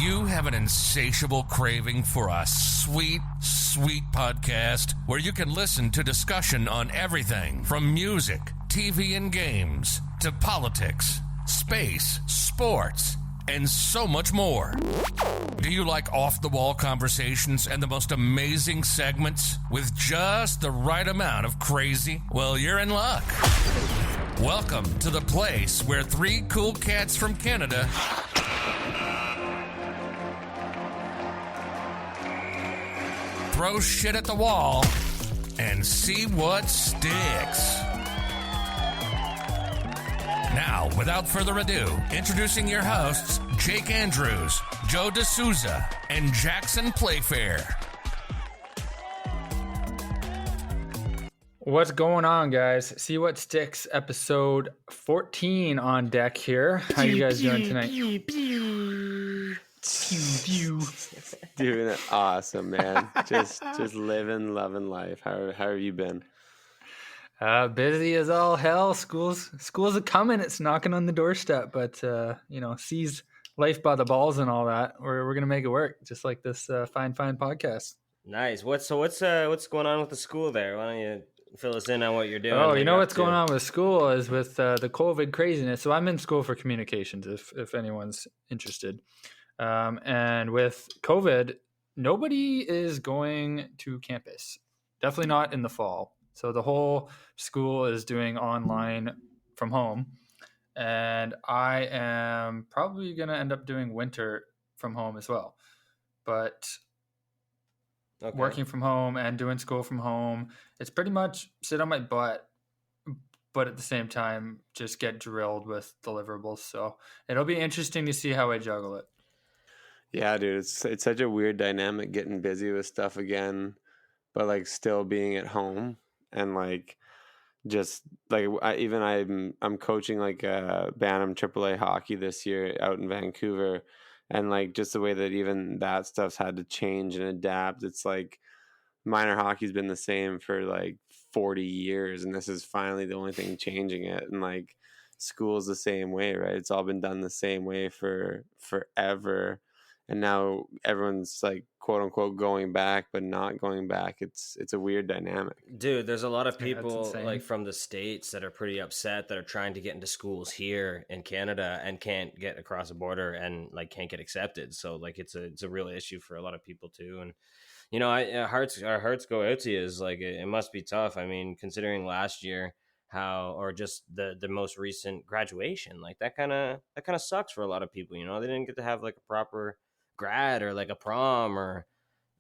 you have an insatiable craving for a sweet, sweet podcast where you can listen to discussion on everything from music, TV and games, to politics, space, sports, and so much more. Do you like off-the-wall conversations and the most amazing segments with just the right amount of crazy? Well, you're in luck. Welcome to the place where three cool cats from Canada throw shit at the wall and see what sticks. Now, without further ado, introducing your hosts, Jake Andrews, Joe D'Souza, and Jackson Playfair. What's going on, guys? See What Sticks, episode 14 on deck here. How you guys doing tonight? Doing it awesome, man. Just living, loving life. How have you been? Busy as all hell. School's a coming. It's knocking on the doorstep, but seize life by the balls and all that. We're gonna make it work, just like this fine podcast. Nice. What's going on with the school there? Why don't you fill us in on what you're doing? Oh, you know what's going on with school is with the COVID craziness. So I'm in school for communications, if anyone's interested. And with COVID, nobody is going to campus. Definitely not in the fall. So the whole school is doing online from home. And I am probably going to end up doing winter from home as well. But working from home and doing school from home, it's pretty much sit on my butt, but at the same time, just get drilled with deliverables. So it'll be interesting to see how I juggle it. Yeah, dude, it's such a weird dynamic getting busy with stuff again, but like still being at home and like just like I'm coaching like Bantam AAA hockey this year out in Vancouver, and like just the way that even that stuff's had to change and adapt. It's like minor hockey's been the same for like 40 years, and this is finally the only thing changing it. And like school's the same way, right? It's all been done the same way for forever. And now everyone's like quote unquote going back, but not going back. It's a weird dynamic. Dude, there's a lot of people like from the States that are pretty upset that are trying to get into schools here in Canada and can't get across the border and like can't get accepted. So like it's a real issue for a lot of people too. And you know, our hearts go out to you. Is like it must be tough. I mean, considering last year or just the most recent graduation, like that kind of sucks for a lot of people. You know, they didn't get to have like a proper grad or like a prom or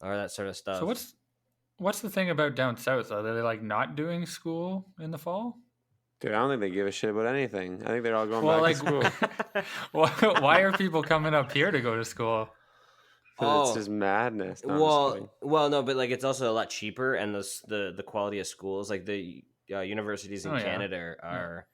that sort of stuff. So what's the thing about down south? Are they like not doing school in the fall? Dude, I don't think they give a shit about anything. I think they're all going back to school. Why are people coming up here to go to school? It's just madness. No, no, but like it's also a lot cheaper, and the quality of schools, like the universities in Canada are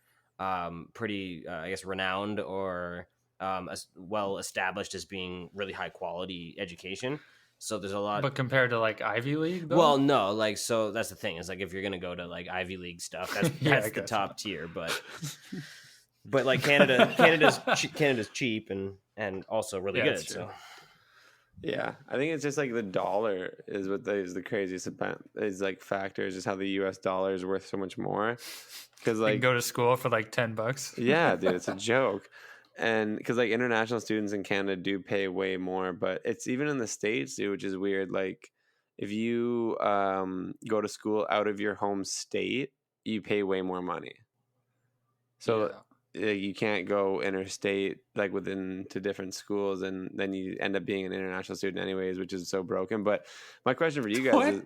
pretty, I guess, renowned or as well established as being really high quality education. So there's a lot. But compared to like Ivy League, though? Well, no, like so that's the thing is like if you're gonna go to like Ivy League stuff, that's the top tier. But like Canada's cheap and also really good. So yeah, I think it's just like the dollar is what is the craziest is like factor is just how the U.S. dollar is worth so much more. Because like you can go to school for like $10. Yeah, dude, it's a joke. And because like international students in Canada do pay way more, but it's even in the States, dude, which is weird. Like if you go to school out of your home state, you pay way more money. So you can't go interstate like within to different schools, and then you end up being an international student anyways, which is so broken. But my question for you guys is,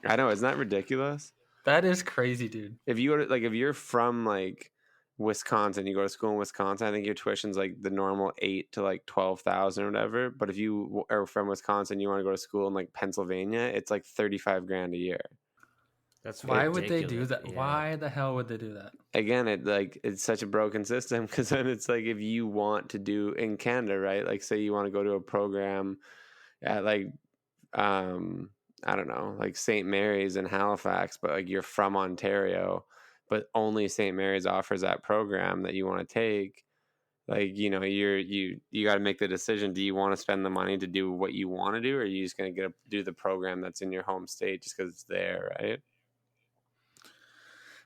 I know, isn't that ridiculous? That is crazy, dude. If you go to, like if you're from like Wisconsin, you go to school in Wisconsin, I think your tuition's like the normal 8 to like 12,000 or whatever. But if you are from Wisconsin, you want to go to school in like Pennsylvania, it's like 35 grand a year. That's why ridiculous. would they do that? Yeah. Why the hell would they do that? Again, it's such a broken system, because then it's like if you want to do in Canada, right? Like say you want to go to a program at like I don't know, like St. Mary's in Halifax, but like you're from Ontario, but only St. Mary's offers that program that you want to take, like, you know, you got to make the decision. Do you want to spend the money to do what you want to do, or are you just going to do the program that's in your home state just because it's there, right?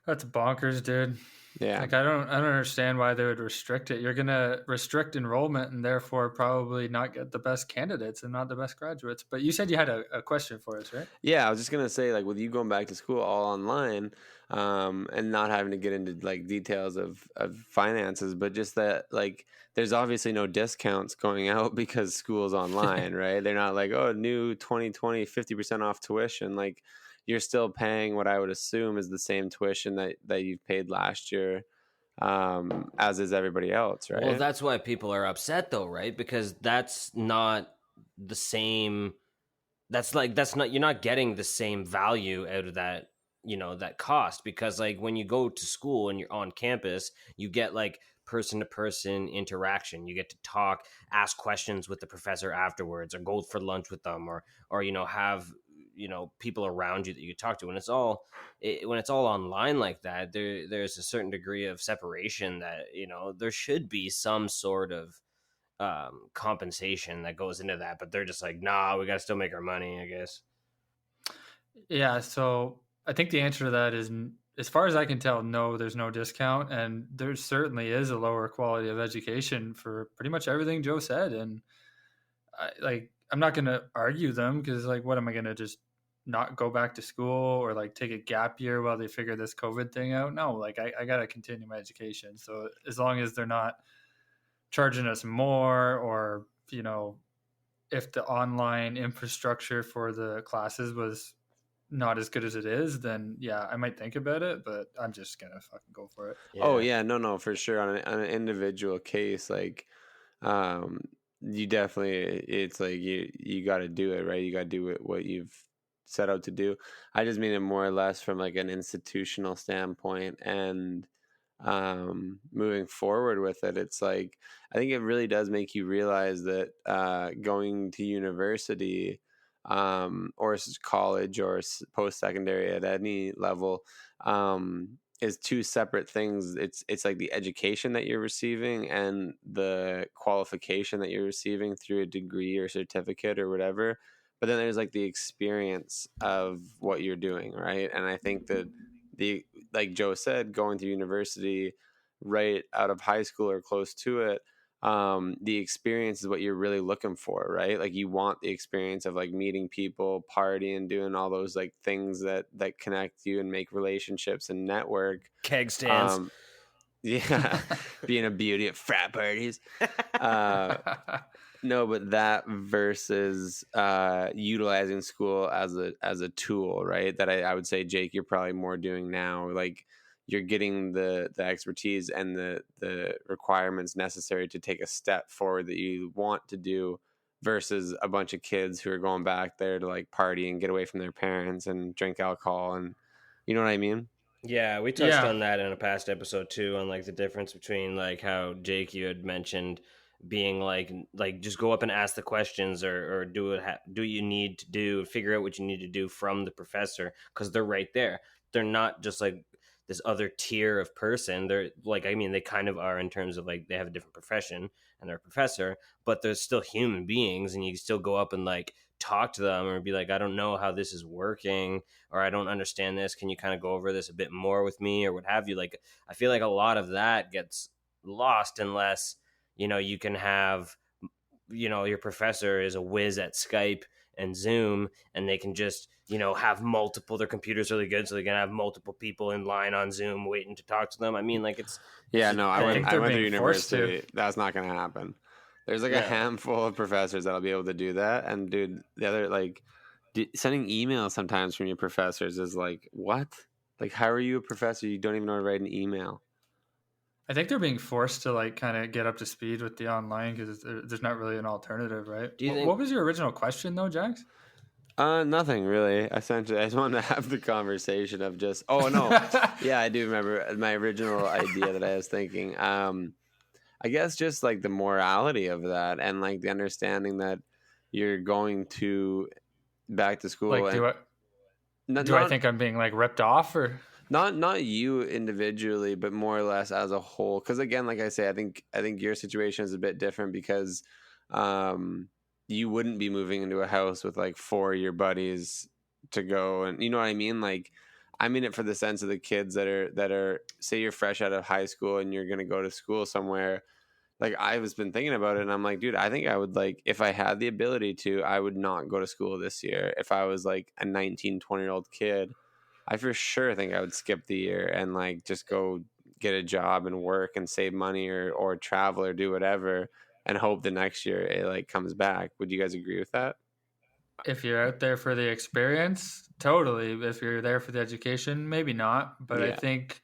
That's bonkers, dude. Yeah. Like, I don't understand why they would restrict it. You're gonna restrict enrollment and therefore probably not get the best candidates and not the best graduates. But you said you had a question for us, right? Yeah, I was just gonna say, like, with you going back to school all online, and not having to get into like details of finances, but just that, like, there's obviously no discounts going out because school's online, right? They're not like, oh, new 2020 50% off tuition. Like, you're still paying what I would assume is the same tuition that you've paid last year, as is everybody else, right? Well, that's why people are upset, though, right? Because that's not the same. That's not, you're not getting the same value out of that, you know, that cost. Because like when you go to school and you're on campus, you get like person to person interaction. You get to talk, ask questions with the professor afterwards, or go for lunch with them, or you know, have, you know, people around you that you talk to. When it's all online like that, there's a certain degree of separation that, you know, there should be some sort of compensation that goes into that, but they're just like, nah, we gotta still make our money, I guess. Yeah, so I think the answer to that is, as far as I can tell, no, there's no discount, and there certainly is a lower quality of education for pretty much everything Joe said. And I'm not going to argue them, because like, what am I going to just not go back to school or like take a gap year while they figure this COVID thing out? No, like I got to continue my education. So as long as they're not charging us more, or, you know, if the online infrastructure for the classes was not as good as it is, then yeah, I might think about it, but I'm just gonna fucking go for it. Yeah. Oh yeah, no, for sure. On an individual case, like, you definitely, it's like you got to do it, right? You got to do what you've set out to do. I just mean it more or less from like an institutional standpoint, and moving forward with it, it's like, I think it really does make you realize that going to university, or college or post-secondary at any level, is two separate things. It's like the education that you're receiving and the qualification that you're receiving through a degree or certificate or whatever. But then there's like the experience of what you're doing, right? And I think that like Joe said, going to university right out of high school or close to it, the experience is what you're really looking for, right? Like, you want the experience of like meeting people, partying, doing all those like things that connect you and make relationships and network. Keg stands. Yeah, being a beauty at frat parties. No, but that versus utilizing school as a tool, right? That I would say, Jake, you're probably more doing now. Like, you're getting the expertise and the requirements necessary to take a step forward that you want to do, versus a bunch of kids who are going back there to like party and get away from their parents and drink alcohol, and you know what I mean? Yeah, we touched on that in a past episode too, on like the difference between like how, Jake, you had mentioned being like just go up and ask the questions, or do you need to do, figure out what you need to do from the professor, because they're right there. They're not just like this other tier of person. They're like, I mean, they kind of are, in terms of like they have a different profession and they're a professor, but they're still human beings, and you still go up and like talk to them or be like, I don't know how this is working, or I don't understand this. Can you kind of go over this a bit more with me, or what have you? Like, I feel like a lot of that gets lost unless, you know, you can have, you know, your professor is a whiz at Skype and Zoom, and they can just, you know, have multiple, their computer's really good, so they can have multiple people in line on Zoom waiting to talk to them. I mean, like, I went to university. That's not going to happen. There's like a handful of professors that'll be able to do that. And dude, the other, like, sending emails sometimes from your professors is like, what? Like, how are you a professor? You don't even know how to write an email. I think they're being forced to like kind of get up to speed with the online, because there's not really an alternative, right? What was your original question though, Jax? Nothing really. Essentially, I just wanted to have the conversation of just, oh no, yeah, I do remember my original idea that I was thinking. I guess just like the morality of that, and like the understanding that you're going to back to school. Like, do I think I'm being like ripped off, or? Not you individually, but more or less as a whole. Because again, like I say, I think your situation is a bit different because you wouldn't be moving into a house with like 4 of your buddies to go, and you know what I mean. Like, I mean it for the sense of the kids that are say you're fresh out of high school and you're gonna go to school somewhere. Like I've been thinking about it, and I'm like, dude, I think I would like if I had the ability to, I would not go to school this year. If I was like a 19, 20-year-old kid. I for sure think I would skip the year and like just go get a job and work and save money or travel or do whatever and hope the next year it like comes back. Would you guys agree with that? If you're out there for the experience, totally. If you're there for the education, maybe not. But I think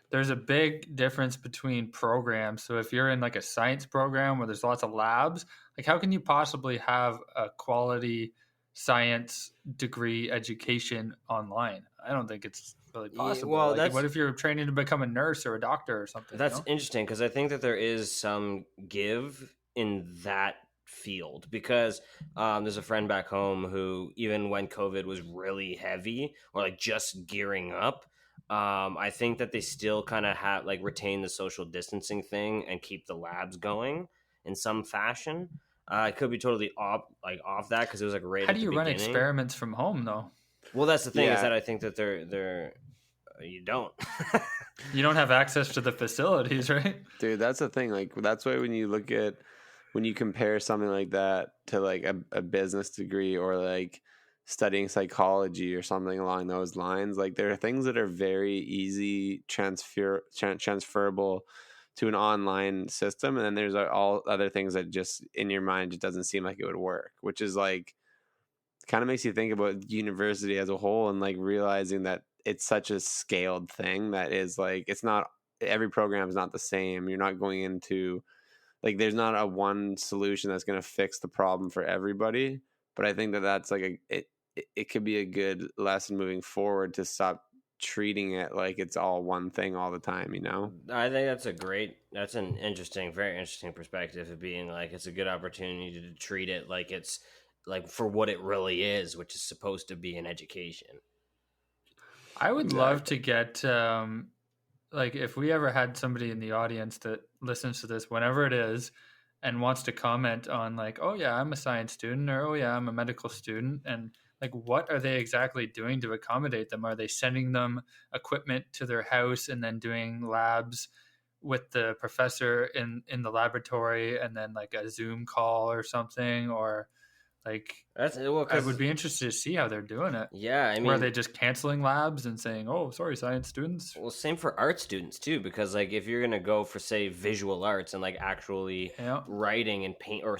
there's a big difference between programs. So if you're in like a science program where there's lots of labs, like how can you possibly have a quality science degree education online? I don't think it's really possible. Well, like, what if you're training to become a nurse or a doctor or something? That's interesting because I think that there is some give in that field because there's a friend back home who even when COVID was really heavy or like just gearing up, I think that they still kind of have like retain the social distancing thing and keep the labs going in some fashion. I could be totally off that because it was like right. How do you run experiments from home though? Well, that's the thing is that I think that they're you don't. You don't have access to the facilities, right? Dude, that's the thing. Like that's why when you compare something like that to like a business degree or like studying psychology or something along those lines, like there are things that are very easy transferable to an online system, and then there's all other things that just in your mind it doesn't seem like it would work, which is like kind of makes you think about university as a whole and like realizing that it's such a scaled thing that is like it's not every program is not the same. You're not going into like there's not a one solution that's going to fix the problem for everybody, but I think that that's like it could be a good lesson moving forward to stop treating it like it's all one thing all the time, you know? I think that's an interesting, very interesting perspective of being like it's a good opportunity to treat it like it's like for what it really is, which is supposed to be an education. I would love to get like if we ever had somebody in the audience that listens to this whenever it is and wants to comment on like, oh yeah, I'm a science student, or oh yeah, I'm a medical student, and like what are they exactly doing to accommodate them? Are they sending them equipment to their house and then doing labs with the professor in the laboratory and then like a Zoom call or something? Or like I would be interested to see how they're doing it. Yeah, I mean, are they just canceling labs and saying, "Oh, sorry, science students"? Well, same for art students too, because like if you're gonna go for say visual arts and like actually writing and painting or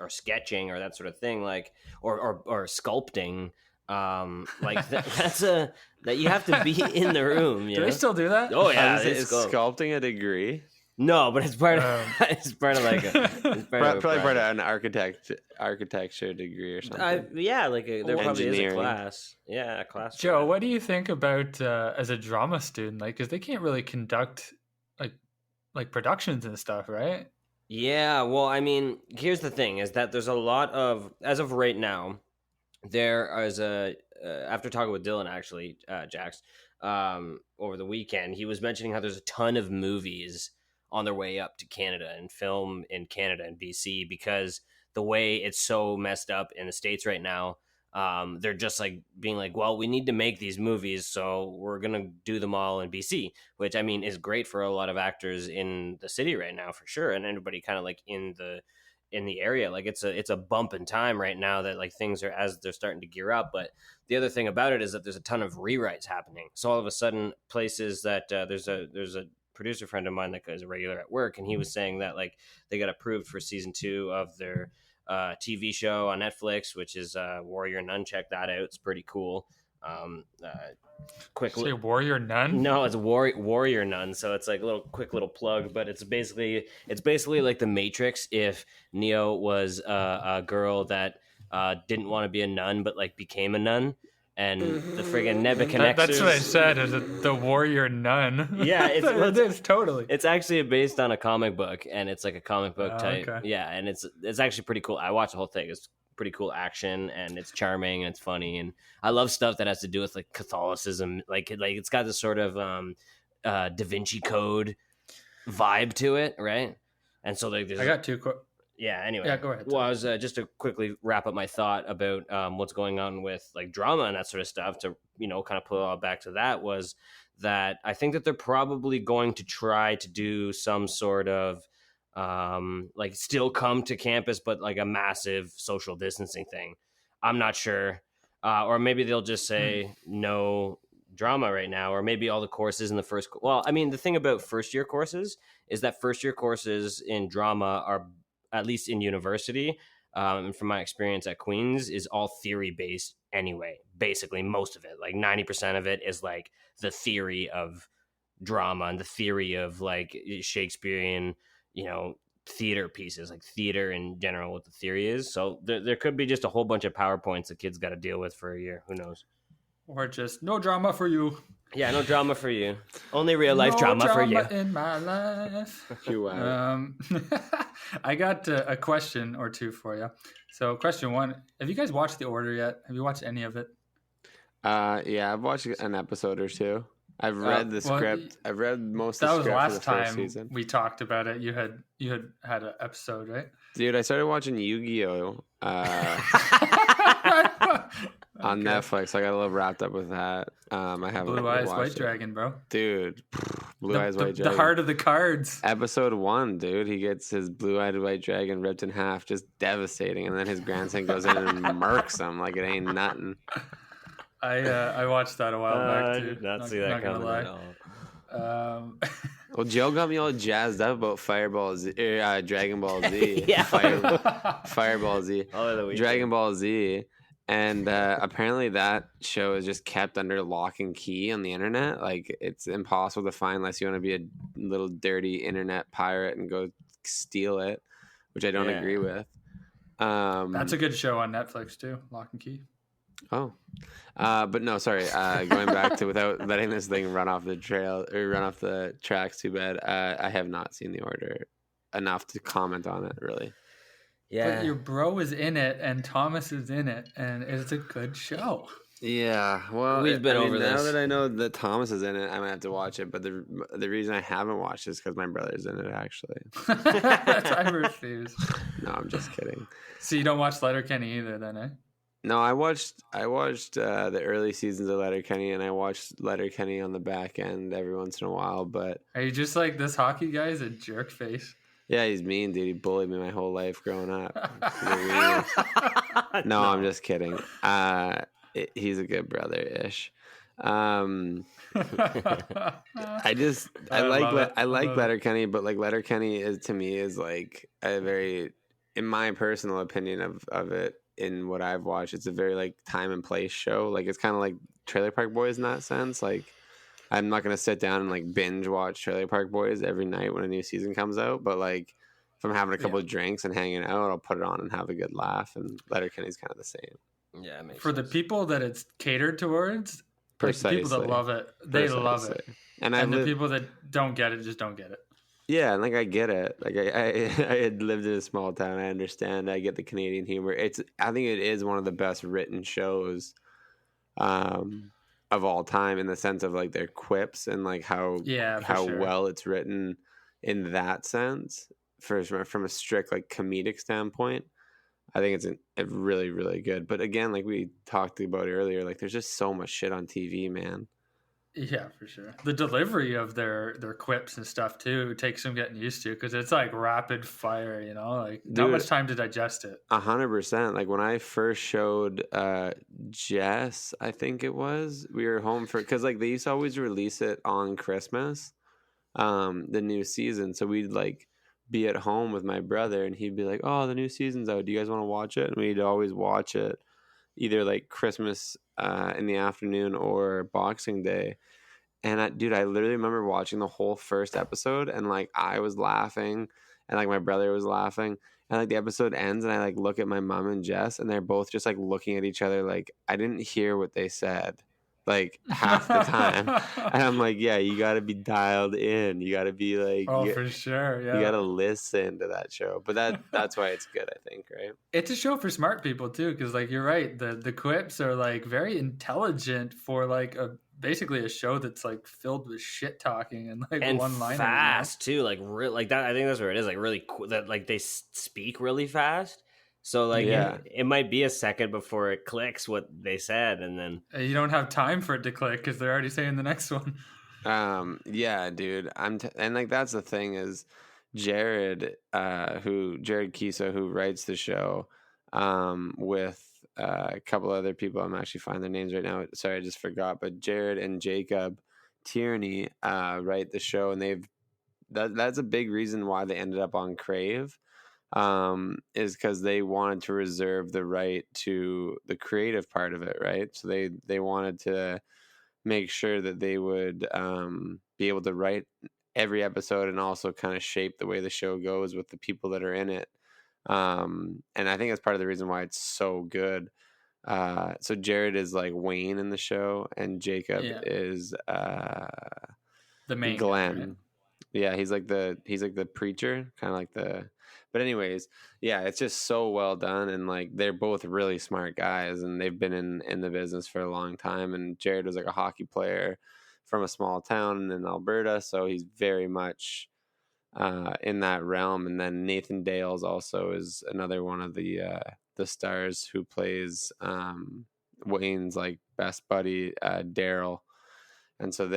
sketching or that sort of thing, like or sculpting, like that's that you have to be in the room. Do they still do that? Oh yeah, is sculpting a degree? No, but it's part of it's part of like probably part of an architecture degree or something. Yeah, like there probably is a class. Yeah, a class. Joe, what do you think about as a drama student? Like, because they can't really conduct like productions and stuff, right? Yeah, well, I mean, here's the thing: is that there's a lot of as of right now, there is a after talking with Dylan actually, Jax, over the weekend, he was mentioning how there's a ton of movies on their way up to Canada and film in Canada and BC because the way it's so messed up in the States right now, they're just like being like, well, we need to make these movies, so we're going to do them all in BC, which I mean is great for a lot of actors in the city right now for sure. And anybody kind of like in the area, like it's a bump in time right now that like things are as they're starting to gear up. But the other thing about it is that there's a ton of rewrites happening. So all of a sudden places that there's a producer friend of mine that is a regular at work, and he was saying that like they got approved for season 2 of their TV show on Netflix, which is Warrior Nun. Check that out; it's pretty cool. Say Warrior Nun? No, it's Warrior Nun. So it's like a quick little plug, but it's basically like the Matrix if Neo was a girl that didn't want to be a nun but like became a nun. And the friggin' Nebuchadnezzar. That's what I said. Is it the Warrior Nun? Yeah, it's totally. It's actually based on a comic book, and it's like a comic book type. Okay. Yeah, and it's actually pretty cool. I watched the whole thing. It's pretty cool action, and it's charming and it's funny, and I love stuff that has to do with like Catholicism. Like it's got this sort of Da Vinci Code vibe to it, right? And so like I got two. Anyway. Yeah, go ahead. Well, I was just to quickly wrap up my thought about what's going on with like drama and that sort of stuff, to, you know, kind of pull it all back to that, was that I think that they're probably going to try to do some sort of like still come to campus, but like a massive social distancing thing. I'm not sure. Or maybe they'll just say no drama right now, or maybe all the courses in the first. Well, I mean, the thing about first year courses is that first year courses in drama are, at least in university, and from my experience at Queen's, is all theory based anyway. Basically, most of it, like 90% of it, is like the theory of drama and the theory of like Shakespearean, you know, theater pieces, like theater in general, what the theory is. So there could be just a whole bunch of PowerPoints that kids got to deal with for a year. Who knows? Or just no drama for you. Yeah, no drama for you. Only real life drama for you. In my life. I got a question or two for you. So, question one: have you guys watched The Order yet? Have you watched any of it? Yeah, I've watched an episode or two. I've read the script. I've read most of the script. That was last time season. We talked about it. You had an episode, right? Dude, I started watching Yu-Gi-Oh! On Netflix. I got a little wrapped up with that. I haven't Blue Eyes White Dragon, bro. Dude, Blue Eyes White Dragon. The heart of the cards. Episode 1, dude. He gets his blue-eyed white dragon ripped in half, just devastating, and then his grandson goes in and murks him like it ain't nothing. I watched that a while back too. I did not see that coming at all. Well, Joe got me all jazzed up about Dragon Ball Z. Yeah. Fireball Z. Dragon Ball Z. And apparently that show is just kept under lock and key on the internet. Like, it's impossible to find unless you want to be a little dirty internet pirate and go steal it, which I don't agree with. That's a good show on Netflix too, Lock and Key. Oh. But no, sorry. Going back to, without letting this thing run off the trail or run off the tracks too bad, I have not seen The Order enough to comment on it, really. Yeah. But your bro is in it and Thomas is in it, and it's a good show. Yeah, well, we've been over this. Now that I know that Thomas is in it, I might have to watch it. But the reason I haven't watched it is because my brother's in it, actually. I refuse. No, I'm just kidding. So you don't watch LetterKenny either, then, eh? No, I watched the early seasons of LetterKenny, and I watched LetterKenny on the back end every once in a while. But are you just like, this hockey guy is a jerk face? Yeah, he's mean, dude. He bullied me my whole life growing up. No, I'm just kidding. He's a good brother-ish. I like LetterKenny, but like LetterKenny is like a very, in my personal opinion of it, in what I've watched, it's a very like time and place show. Like, it's kind of like Trailer Park Boys in that sense. Like, I'm not going to sit down and like binge watch Trailer Park Boys every night when a new season comes out. But like, if I'm having a couple of drinks and hanging out, I'll put it on and have a good laugh. And LetterKenny's kind of the same. Yeah, it makes for sense. The people that it's catered towards, like the people that love it, they love it. And the people that don't get it just don't get it. Yeah, and like, I get it. Like, I had lived in a small town. I understand. I get the Canadian humor. I think it is one of the best written shows of all time, in the sense of like their quips and like how well it's written in that sense. From a strict like comedic standpoint, I think it's really, really good. But again, like we talked about earlier, like there's just so much shit on TV, man. Yeah, for sure. The delivery of their quips and stuff too takes some getting used to, because it's like rapid fire, you know, like not much time to digest it. 100%. Like when I first showed Jess, I think it was, we were home because like they used to always release it on Christmas, the new season. So we'd like be at home with my brother, and he'd be like, "Oh, the new season's out. Do you guys want to watch it?" And we'd always watch it either like Christmas in the afternoon or Boxing Day. And I literally remember watching the whole first episode, and like I was laughing, and like my brother was laughing, and like the episode ends, and I like look at my mom and Jess, and they're both just like looking at each other like I didn't hear what they said. like half the time. And I'm like, yeah, you got to be dialed in. You got to be like, for sure. Yeah. You got to listen to that show. But that's why it's good, I think, right? It's a show for smart people too, because like you're right, the quips are like very intelligent for like basically a show that's like filled with shit talking and like one liners. Fast too, like like that. I think that's where it is. Like really that like they speak really fast. So like it might be a second before it clicks what they said, and then you don't have time for it to click because they're already saying the next one. Yeah, dude. And like that's the thing is Jared Kiso, who writes the show, with a couple other people. I'm actually finding their names right now. Sorry, I just forgot. But Jared and Jacob Tierney write the show, and that's a big reason why they ended up on Crave. Is because they wanted to reserve the right to the creative part of it, right? So they wanted to make sure that they would be able to write every episode and also kind of shape the way the show goes with the people that are in it. And I think that's part of the reason why it's so good. So Jared is like Wayne in the show, and Jacob is the main Glenn. Guy, right? Yeah, he's like the preacher, kind of like the. But anyways, yeah, it's just so well done, and like they're both really smart guys, and they've been in the business for a long time. And Jared was like a hockey player from a small town in Alberta, so he's very much in that realm. And then Nathan Dales also is another one of the stars who plays Wayne's like best buddy, Daryl, and so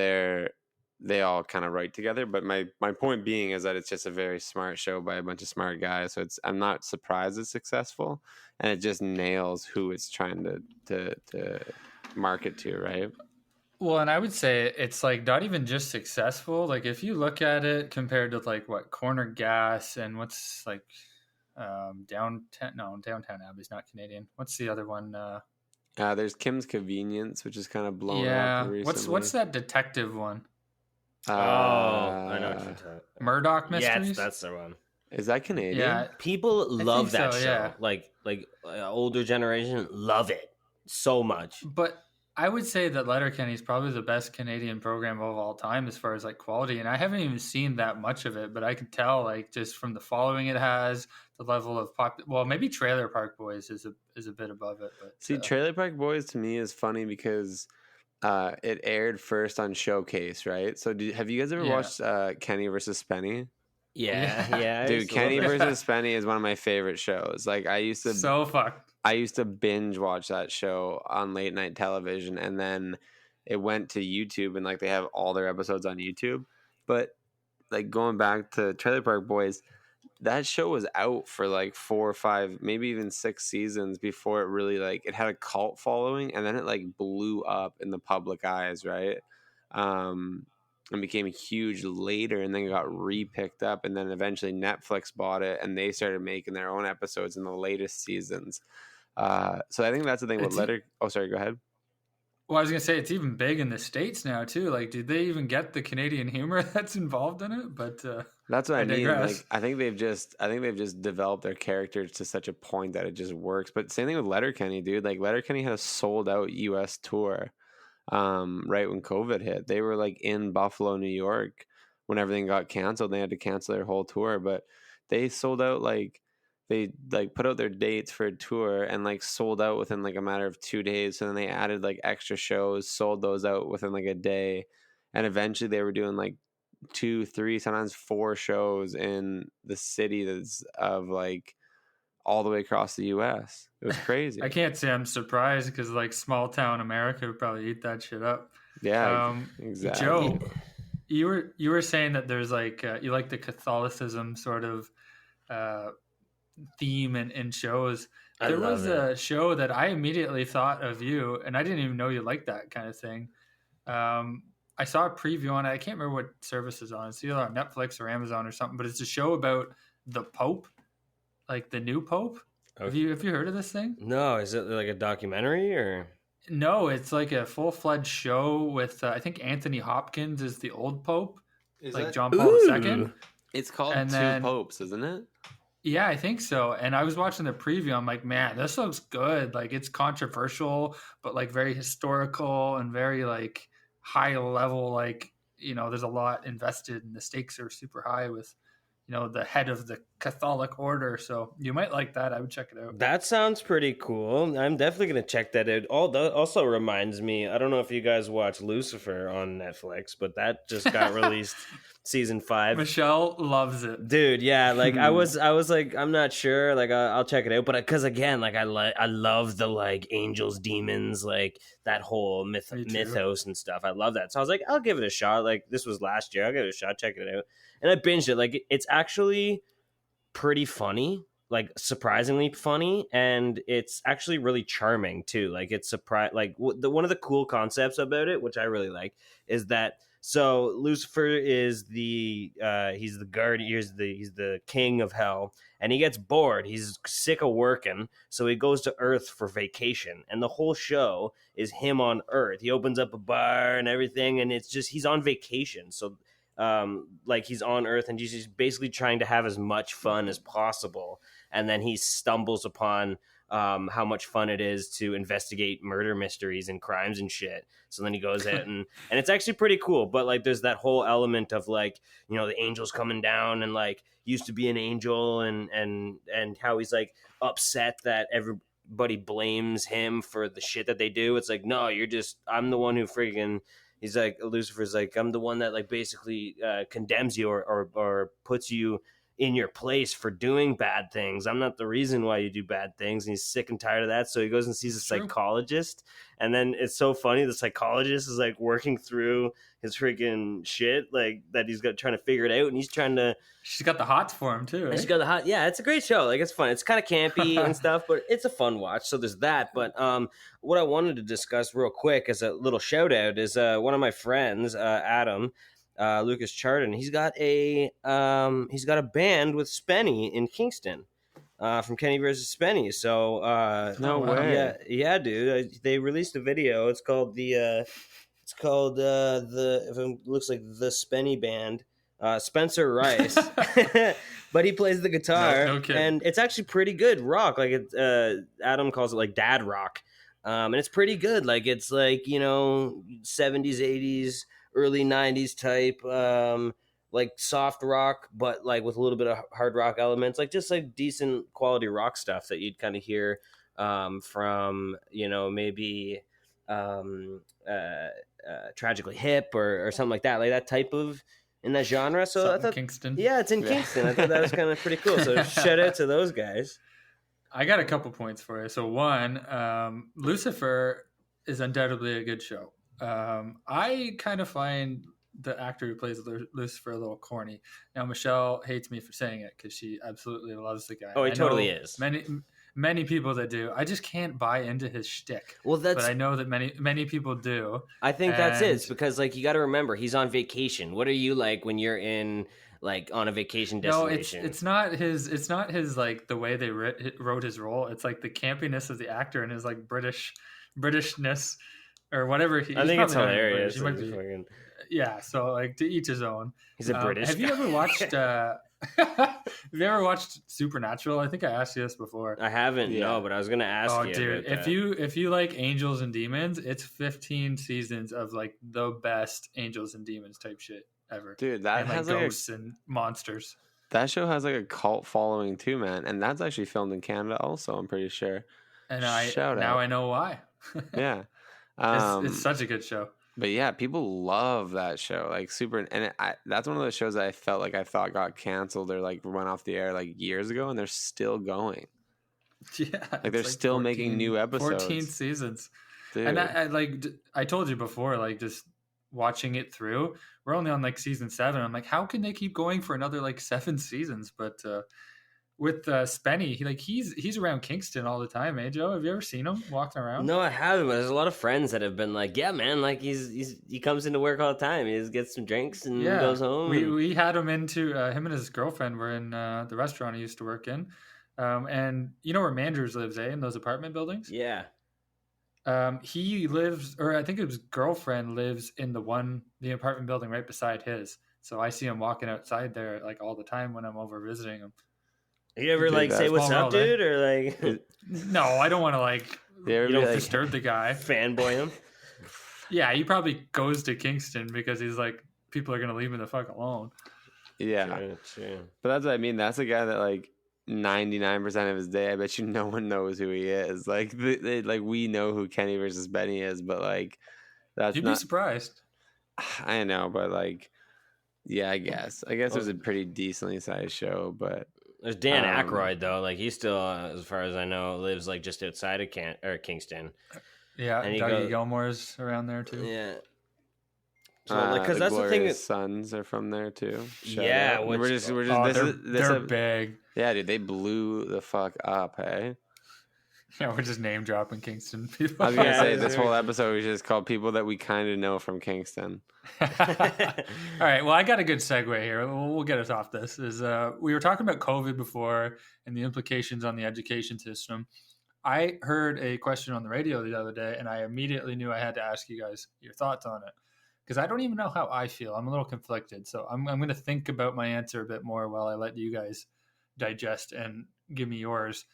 they all kind of write together. But my point being is that it's just a very smart show by a bunch of smart guys. So I'm not surprised it's successful, and it just nails who it's trying to market to, right? Well, and I would say it's like not even just successful. Like if you look at it compared to like what Corner Gas and what's like Downtown Abbey's not Canadian. What's the other one? There's Kim's Convenience, which is kind of blown up recently. What's that detective one? I know what you're talking. Murdoch Mysteries. Yes, that's the one. Is that Canadian? Yeah, people love that show. Yeah. Like older generation love it so much. But I would say that LetterKenny is probably the best Canadian program of all time as far as like quality, and I haven't even seen that much of it, but I could tell like just from the following it has, the level of well, maybe Trailer Park Boys is a bit above it. But see, Trailer Park Boys to me is funny because it aired first on Showcase, right? So have you guys ever watched Kenny versus Spenny? Yeah. Dude, Kenny versus Spenny is one of my favorite shows. Like I used to binge watch that show on late night television, and then it went to YouTube, and like they have all their episodes on YouTube. But like going back to Trailer Park Boys, that show was out for like 4 or 5, maybe even 6 seasons before it really like it had a cult following, and then it like blew up in the public eyes, right? And became huge later, and then it got re-picked up, and then eventually Netflix bought it, and they started making their own episodes in the latest seasons. So I think that's the thing with Oh, sorry, go ahead. Well, I was gonna say it's even big in the States now too. Like, did they even get the Canadian humor that's involved in it? But that's what I mean. Like, I think they've just developed their characters to such a point that it just works. But same thing with LetterKenny, dude. Like LetterKenny had a sold out US tour right when COVID hit. They were like in Buffalo, New York when everything got canceled. They had to cancel their whole tour, but they sold out like they like put out their dates for a tour and like sold out within like a matter of 2 days. So then they added like extra shows, sold those out within like a day. And eventually they were doing like 2, 3, sometimes 4 shows in the city that's of like all the way across the US. It was crazy. I can't say I'm surprised because like small town America would probably eat that shit up. Yeah, exactly. Joe, you were saying that there's like you like the Catholicism sort of theme in shows. There was a show that I immediately thought of you, and I didn't even know you liked that kind of thing. I saw a preview on it. I can't remember what service is on. It's either on Netflix or Amazon or something, but it's a show about the Pope, like the new Pope. Okay. Have you heard of this thing? No, is it like a documentary or? No, it's like a full-fledged show with I think Anthony Hopkins is the old Pope, John Paul II. It's called Two Popes, isn't it? Yeah, I think so. And I was watching the preview. I'm like, man, this looks good. Like it's controversial, but like very historical and very like high level. Like, there's a lot invested and the stakes are super high with, the head of the Catholic order. So you might like that. I would check it out. That sounds pretty cool. I'm definitely going to check that out. Also reminds me, I don't know if you guys watch Lucifer on Netflix, but that just got released season 5. Michelle loves it. Dude, yeah, like I was like, I'm not sure, like I'll check it out, but because again, like I love the like angels, demons, like that whole mythos and stuff. I love that. So I was like, I'll give it a shot. Like this was last year. I'll give it a shot, check it out. And I binged it. Like it's actually pretty funny, like surprisingly funny, and it's actually really charming too. Like it's one of the cool concepts about it, which I really like, is that so Lucifer is he's the guardian, he's the king of hell, and he gets bored. He's sick of working, so he goes to Earth for vacation, and the whole show is him on Earth. He opens up a bar and everything, and it's just he's on vacation. So like he's on Earth and he's basically trying to have as much fun as possible, and then he stumbles upon how much fun it is to investigate murder mysteries and crimes and shit. So then he goes out and it's actually pretty cool. But like there's that whole element of like, the angels coming down and like used to be an angel and how he's like upset that everybody blames him for the shit that they do. It's like, no, I'm the one who freaking. He's like, Lucifer's like, I'm the one that like basically condemns you or puts you in your place for doing bad things. I'm not the reason why you do bad things. And he's sick and tired of that. So he goes and sees a psychologist. And then it's so funny. The psychologist is like working through his freaking shit, like that he's got trying to figure it out. And he's trying to. She's got the hots for him too. She's got the hot. Yeah, it's a great show. Like it's fun. It's kind of campy and stuff, but it's a fun watch. So there's that. But what I wanted to discuss real quick as a little shout out is one of my friends, Adam. Lucas Chardon, he's got a band with Spenny in Kingston, from Kenny versus Spenny. So no way, yeah, dude. They released a video. It's called if it looks like the Spenny Band. Spencer Rice, but he plays the guitar, no and it's actually pretty good rock. Like Adam calls it like dad rock, and it's pretty good. Like it's like 70s, 80s. Early 90s type, like soft rock, but like with a little bit of hard rock elements, like just like decent quality rock stuff that you'd kind of hear from, maybe Tragically Hip or something like that type of in that genre. So I thought Kingston. Yeah, it's in Kingston. I thought that was kind of pretty cool. So shout out to those guys. I got a couple points for you. So one, Lucifer is undoubtedly a good show. I kind of find the actor who plays Lucifer a little corny. Now, Michelle hates me for saying it because she absolutely loves the guy. Oh, he totally is. Many people that do. I just can't buy into his shtick. Well, but I know that many people do. I think that's it. It's because like you got to remember he's on vacation. What are you like when you're in like on a vacation destination? No, it's not his. It's not his like the way they wrote his role. It's like the campiness of the actor and his like Britishness. Or whatever. I think it's hilarious. Yeah, so like to each his own. He's a British. Have you ever watched? Have you ever watched Supernatural? I think I asked you this before. I haven't. Yeah. No, but I was gonna ask you. Oh, dude, if you like angels and demons, it's 15 seasons of like the best angels and demons type shit ever. Dude, that and, has like ghosts and monsters. That show has like a cult following too, man, and that's actually filmed in Canada also. I'm pretty sure. And I know why. Yeah. It's such a good show. But yeah, people love that show. Like that's one of those shows that I felt like I thought got canceled or like went off the air like years ago, and they're still going. Yeah, like they're still making new episodes. 14 seasons. Dude. And I told you before, like just watching it through, we're only on like season 7. I'm like, how can they keep going for another like 7 seasons? But with Spenny, he's around Kingston all the time, eh, Joe? Have you ever seen him walking around? No, I haven't. But there's a lot of friends that have been like, yeah, man, like he comes into work all the time. He just gets some drinks and goes home. We had him into him and his girlfriend were in the restaurant he used to work in, and you know where Manders lives, eh? In those apartment buildings. Yeah. He lives, or I think his girlfriend lives in the apartment building right beside his. So I see him walking outside there like all the time when I'm over visiting him. You ever like say what's up, dude, or like? No, I don't want to like. You don't disturb the guy. Fanboy him. Yeah, he probably goes to Kingston because he's like, people are gonna leave me the fuck alone. Yeah, true. But that's what I mean. That's a guy that like 99% of his day, I bet you no one knows who he is. Like, like we know who Kenny versus Benny is, but like that's you'd be surprised. I know, but like, yeah, I guess it was a pretty decently sized show, but. There's Dan Aykroyd though. Like he still, as far as I know, lives like just outside of Kingston. Yeah, and Dougie Gilmore's around there too. Yeah. So like, because that's the thing. Sons are from there too. Yeah, we're just. They're big. Yeah, dude, they blew the fuck up. Hey. Yeah, we're just name dropping Kingston people. I was gonna say this whole episode we just called people that we kind of know from Kingston. All right, well, I got a good segue here. We'll get us off this. We were talking about COVID before and the implications on the education system. I heard a question on the radio the other day, and I immediately knew I had to ask you guys your thoughts on it because I don't even know how I feel. I'm a little conflicted, so I'm going to think about my answer a bit more while I let you guys digest and give me yours.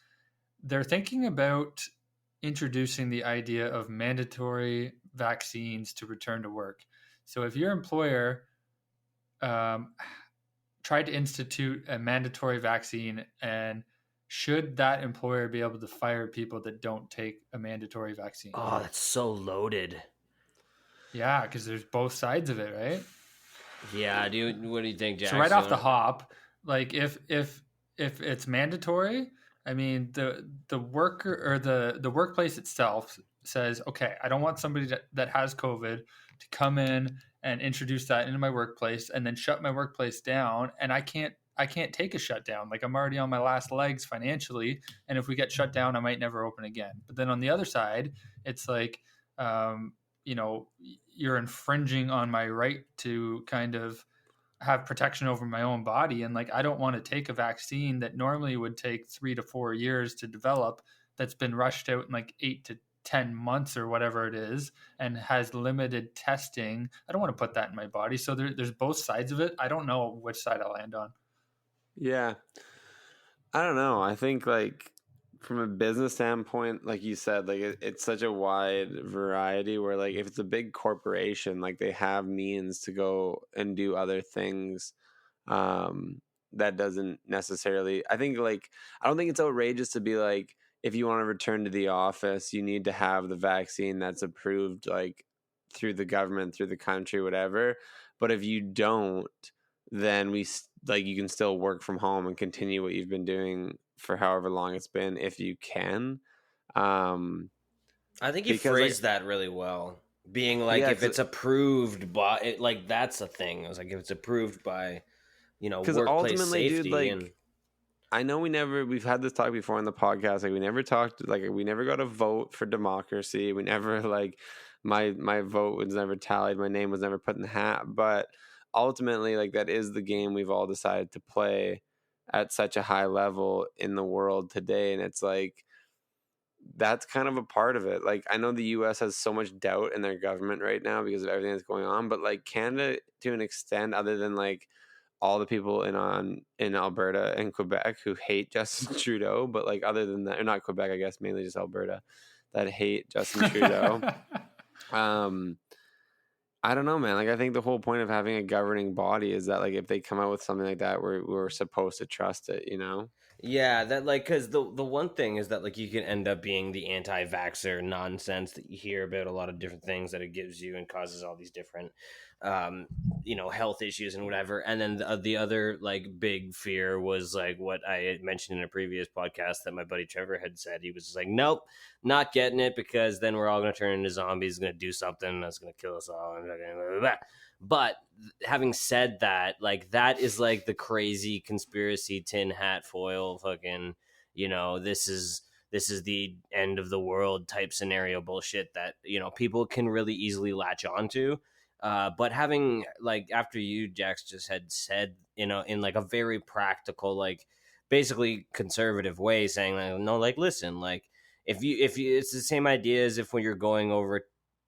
They're thinking about introducing the idea of mandatory vaccines to return to work. So if your employer tried to institute a mandatory vaccine, and should that employer be able to fire people that don't take a mandatory vaccine? Oh, that's so loaded. Yeah, because there's both sides of it, right? Yeah, dude. What do you think, Jackson? So right off the hop, like if it's mandatory, I mean the worker or the workplace itself says, okay, I don't want somebody that has COVID to come in and introduce that into my workplace and then shut my workplace down, and I can't take a shutdown. Like I'm already on my last legs financially, and if we get shut down, I might never open again. But then on the other side, it's like you're infringing on my right to kind of have protection over my own body. And like, I don't want to take a vaccine that normally would take 3 to 4 years to develop, that's been rushed out in like 8 to 10 months or whatever it is, and has limited testing. I don't want to put that in my body. So there's both sides of it. I don't know which side I'll land on. Yeah. I don't know. I think like from a business standpoint, like you said, like it's such a wide variety where like if it's a big corporation, like they have means to go and do other things. That doesn't necessarily, I don't think it's outrageous to be like, if you want to return to the office, you need to have the vaccine that's approved, like through the government, through the country, whatever. But if you don't, then you can still work from home and continue what you've been doing for however long it's been, if you can. I think you phrased that really well. Being like, if it's approved by it, like that's a thing. I was like, if it's approved by, workplace safety. Dude, I know we've had this talk before on the podcast. Like we never talked, like we never got a vote for democracy. We never like my vote was never tallied. My name was never put in the hat. But ultimately, like that is the game we've all decided to play at such a high level in the world today. And it's like, that's kind of a part of it. Like I know the US has so much doubt in their government right now because of everything that's going on. But like Canada, to an extent, other than like all the people in Alberta and Quebec who hate Justin Trudeau, but like other than that, or not Quebec, I guess mainly just Alberta, that hate Justin Trudeau. I don't know, man. Like I think the whole point of having a governing body is that like if they come out with something like that, we're supposed to trust it, Yeah, that like because the one thing is that like you can end up being the anti-vaxxer nonsense that you hear about a lot of different things that it gives you and causes all these different health issues and whatever. And then the other like big fear was like what I had mentioned in a previous podcast that my buddy Trevor had said. He was just like, nope, not getting it because then we're all going to turn into zombies, going to do something that's going to kill us all. And blah, blah, blah. But having said that, like that is like the crazy conspiracy tin hat foil fucking, this is the end of the world type scenario bullshit that, people can really easily latch onto. But having like after you, Jax, just had said, in like a very practical, like basically conservative way, saying like, no, like listen, like if you it's the same idea as if when you're going over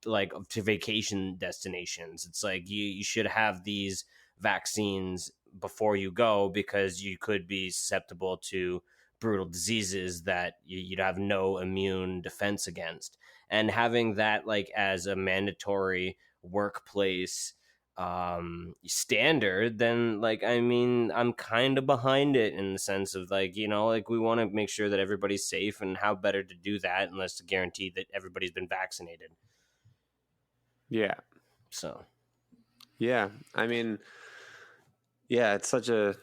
like to vacation destinations, it's like you should have these vaccines before you go, because you could be susceptible to brutal diseases that you'd have no immune defense against. And having that like as a mandatory workplace standard, then like, I mean, I'm kind of behind it in the sense of like, you know, like we want to make sure that everybody's safe, and how better to do that unless to guarantee that everybody's been vaccinated. Yeah. So yeah, I mean, yeah, it's such a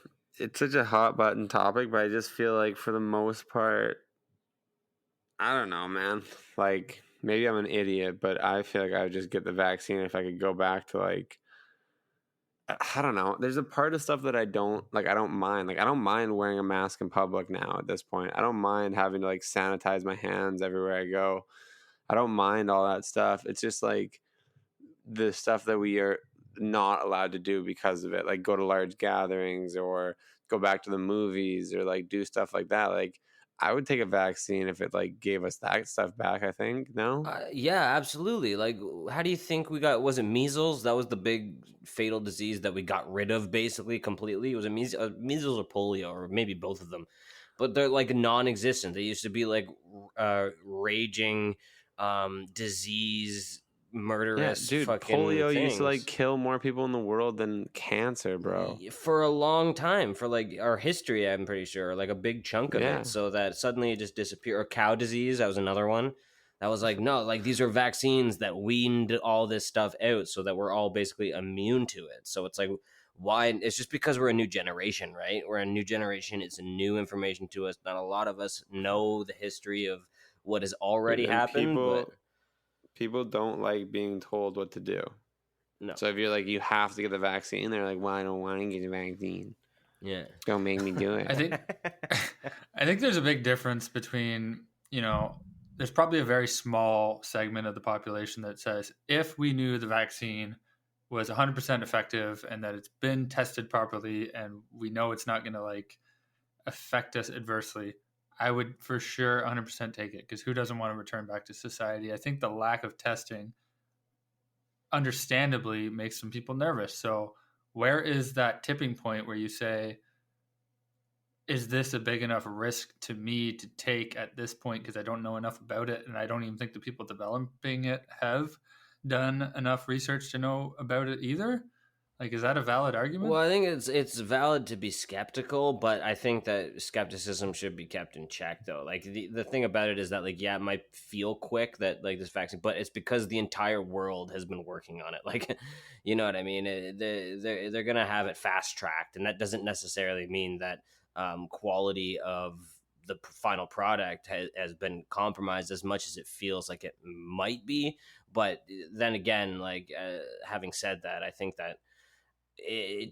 hot button topic, but I just feel like for the most part, I don't know, man. Like, maybe I'm an idiot, but I feel like I would just get the vaccine if I could go back to like, I don't know. There's a part of stuff that I don't like. I don't mind. Like, I don't mind wearing a mask in public now at this point. I don't mind having to like sanitize my hands everywhere I go. I don't mind all that stuff. It's just like the stuff that we are not allowed to do because of it. Like, go to large gatherings or go back to the movies or like do stuff like that. Like, I would take a vaccine if it like gave us that stuff back, I think. No? yeah, absolutely. Like, how do you think we got, was it measles? That was the big fatal disease that we got rid of basically completely. Was it measles or polio, or maybe both of them? But they're like non-existent. They used to be like raging disease, murderous, dude, fucking polio things. used to like kill more people in the world than cancer, bro. For a long time, for like our history, I'm pretty sure, like a big chunk of it. So that suddenly it just disappeared. Or cow disease, that was another one. That was like, no, like these are vaccines that weaned all this stuff out so that we're all basically immune to it. So it's like, why? It's just because we're a new generation, right? We're a new generation. It's new information to us. Not a lot of us know the history of what has already happened. People don't like being told what to do. No. So if you're like, you have to get the vaccine, they're like, well, I don't want to get the vaccine. Yeah. Don't make me do it. I think there's a big difference between, you know, there's probably a very small segment of the population that says, if we knew the vaccine was 100% effective and that it's been tested properly and we know it's not going to like affect us adversely, I would for sure 100% take it, because who doesn't want to return back to society? I think the lack of testing understandably makes some people nervous. So where is that tipping point where you say, is this a big enough risk to me to take at this point, because I don't know enough about it, and I don't even think the people developing it have done enough research to know about it either? Like, is that a valid argument? Well, I think it's valid to be skeptical, but I think that skepticism should be kept in check, though. Like, the thing about it is that, like, yeah, it might feel quick that, like, this vaccine, but it's because the entire world has been working on it. Like, you know what I mean? They're going to have it fast-tracked, and that doesn't necessarily mean that quality of the final product has been compromised as much as it feels like it might be. But then again, like, having said that, I think that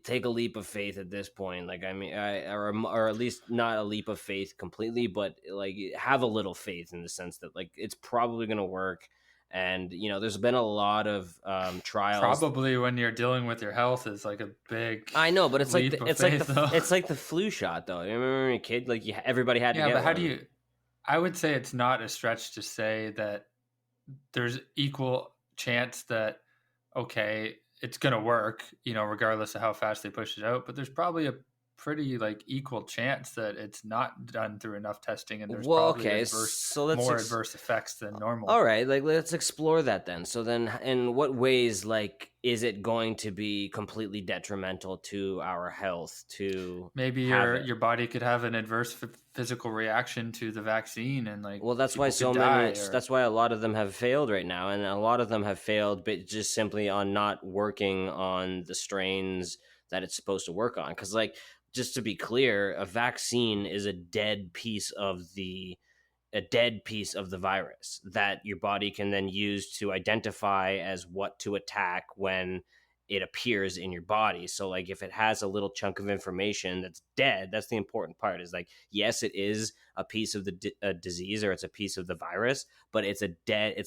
take a leap of faith at this point. Like, I mean, or at least not a leap of faith completely, but like have a little faith in the sense that like it's probably going to work. And you know, there's been a lot of trials. Probably when you're dealing with your health is like a big. I know, but it's like it's like the flu shot, though. You remember when you were a kid, like everybody had to get. Yeah, but how one. do you? I would say it's not a stretch to say that there's equal chance that okay, it's going to work, you know, regardless of how fast they push it out. But there's probably a pretty like equal chance that it's not done through enough testing, and there's probably more adverse effects than normal. All right, like let's explore that then. So then, in what ways, like, is it going to be completely detrimental to our health? To maybe your body could have an adverse physical reaction to the vaccine, and like, well, that's why so many. That's why a lot of them have failed right now, and a lot of them have failed, but just simply on not working on the strains that it's supposed to work on. Because, like, just to be clear, a vaccine is a dead piece of the virus that your body can then use to identify as what to attack when it appears in your body. So like if it has a little chunk of information that's dead, that's the important part, is like, yes, it is a piece of the disease, or it's a piece of the virus, but it's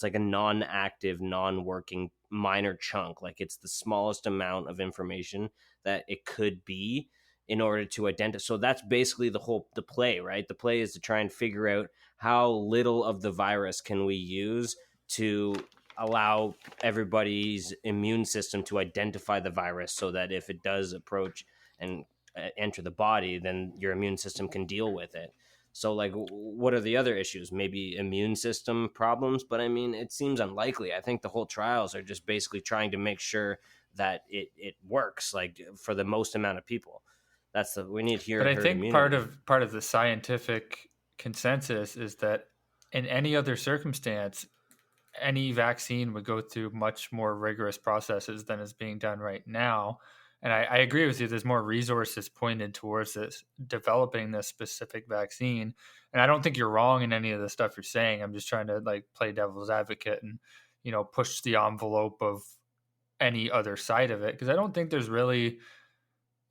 like a non-active, non-working minor chunk. Like it's the smallest amount of information that it could be in order to identify. So that's basically the play, right? The play is to try and figure out how little of the virus can we use to allow everybody's immune system to identify the virus, so that if it does approach and enter the body, then your immune system can deal with it. So like, what are the other issues? Maybe immune system problems, but I mean, it seems unlikely. I think the whole trials are just basically trying to make sure that it works, like for the most amount of people. That's we need here. But I think part of the scientific consensus is that in any other circumstance, any vaccine would go through much more rigorous processes than is being done right now. And I agree with you. There's more resources pointed towards this, developing this specific vaccine. And I don't think you're wrong in any of the stuff you're saying. I'm just trying to like play devil's advocate and, push the envelope of any other side of it. Because I don't think there's really,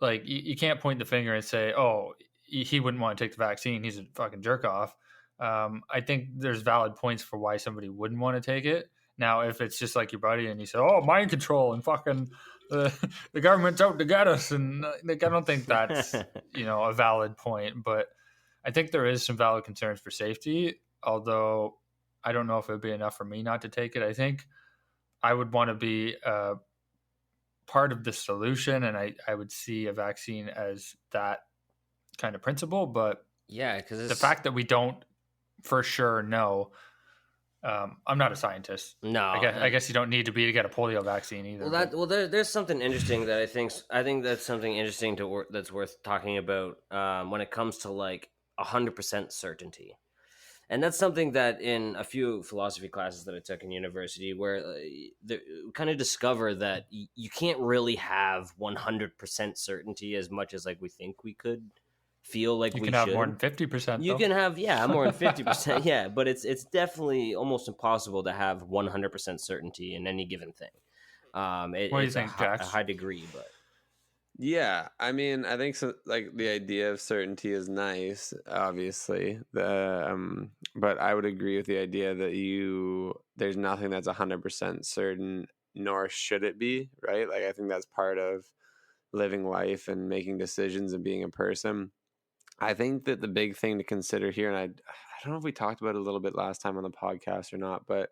like, you can't point the finger and say, oh, he wouldn't want to take the vaccine. He's a fucking jerk off. I think there's valid points for why somebody wouldn't want to take it. Now, if it's just like your buddy and you say, oh, mind control and fucking the government's out to get us. And like, I don't think that's, a valid point. But I think there is some valid concerns for safety, although I don't know if it would be enough for me not to take it. I think I would want to be part of the solution, and I would see a vaccine as that kind of principle. But yeah, because the fact that we don't for sure know, I'm not a scientist. No, I guess you don't need to be to get a polio vaccine either. Well, there's something interesting that I think that's something interesting that's worth talking about when it comes to like 100% certainty. And that's something that in a few philosophy classes that I took in university, where kind of discover that you can't really have 100% certainty as much as like we think we could feel like we should. You can have more than 50%. You can have, more than 50%. Yeah, but it's definitely almost impossible to have 100% certainty in any given thing. What do you think, Jax? A high degree, but. Yeah, I mean, I think so, like the idea of certainty is nice, obviously. But I would agree with the idea that there's nothing that's 100% certain, nor should it be, right? Like I think that's part of living life and making decisions and being a person. I think that the big thing to consider here, and I don't know if we talked about it a little bit last time on the podcast or not, but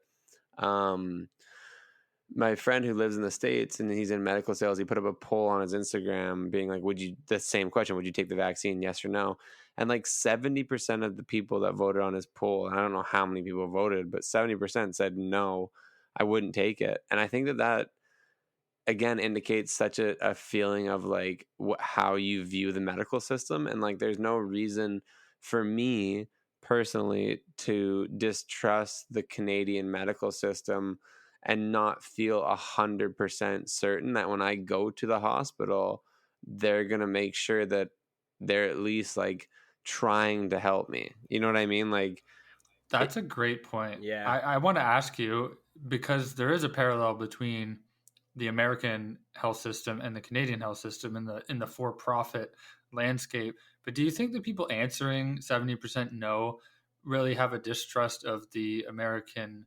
my friend who lives in the States and he's in medical sales, he put up a poll on his Instagram being like, the same question, would you take the vaccine? Yes or no? And like 70% of the people that voted on his poll, and I don't know how many people voted, but 70% said, no, I wouldn't take it. And I think that again indicates such a feeling of like how you view the medical system. And like, there's no reason for me personally to distrust the Canadian medical system and not feel 100% certain that when I go to the hospital, they're going to make sure that they're at least like trying to help me. You know what I mean? Like, that's a great point. Yeah. I want to ask you, because there is a parallel between the American health system and the Canadian health system in the for-profit landscape. But do you think the people answering 70% no really have a distrust of the American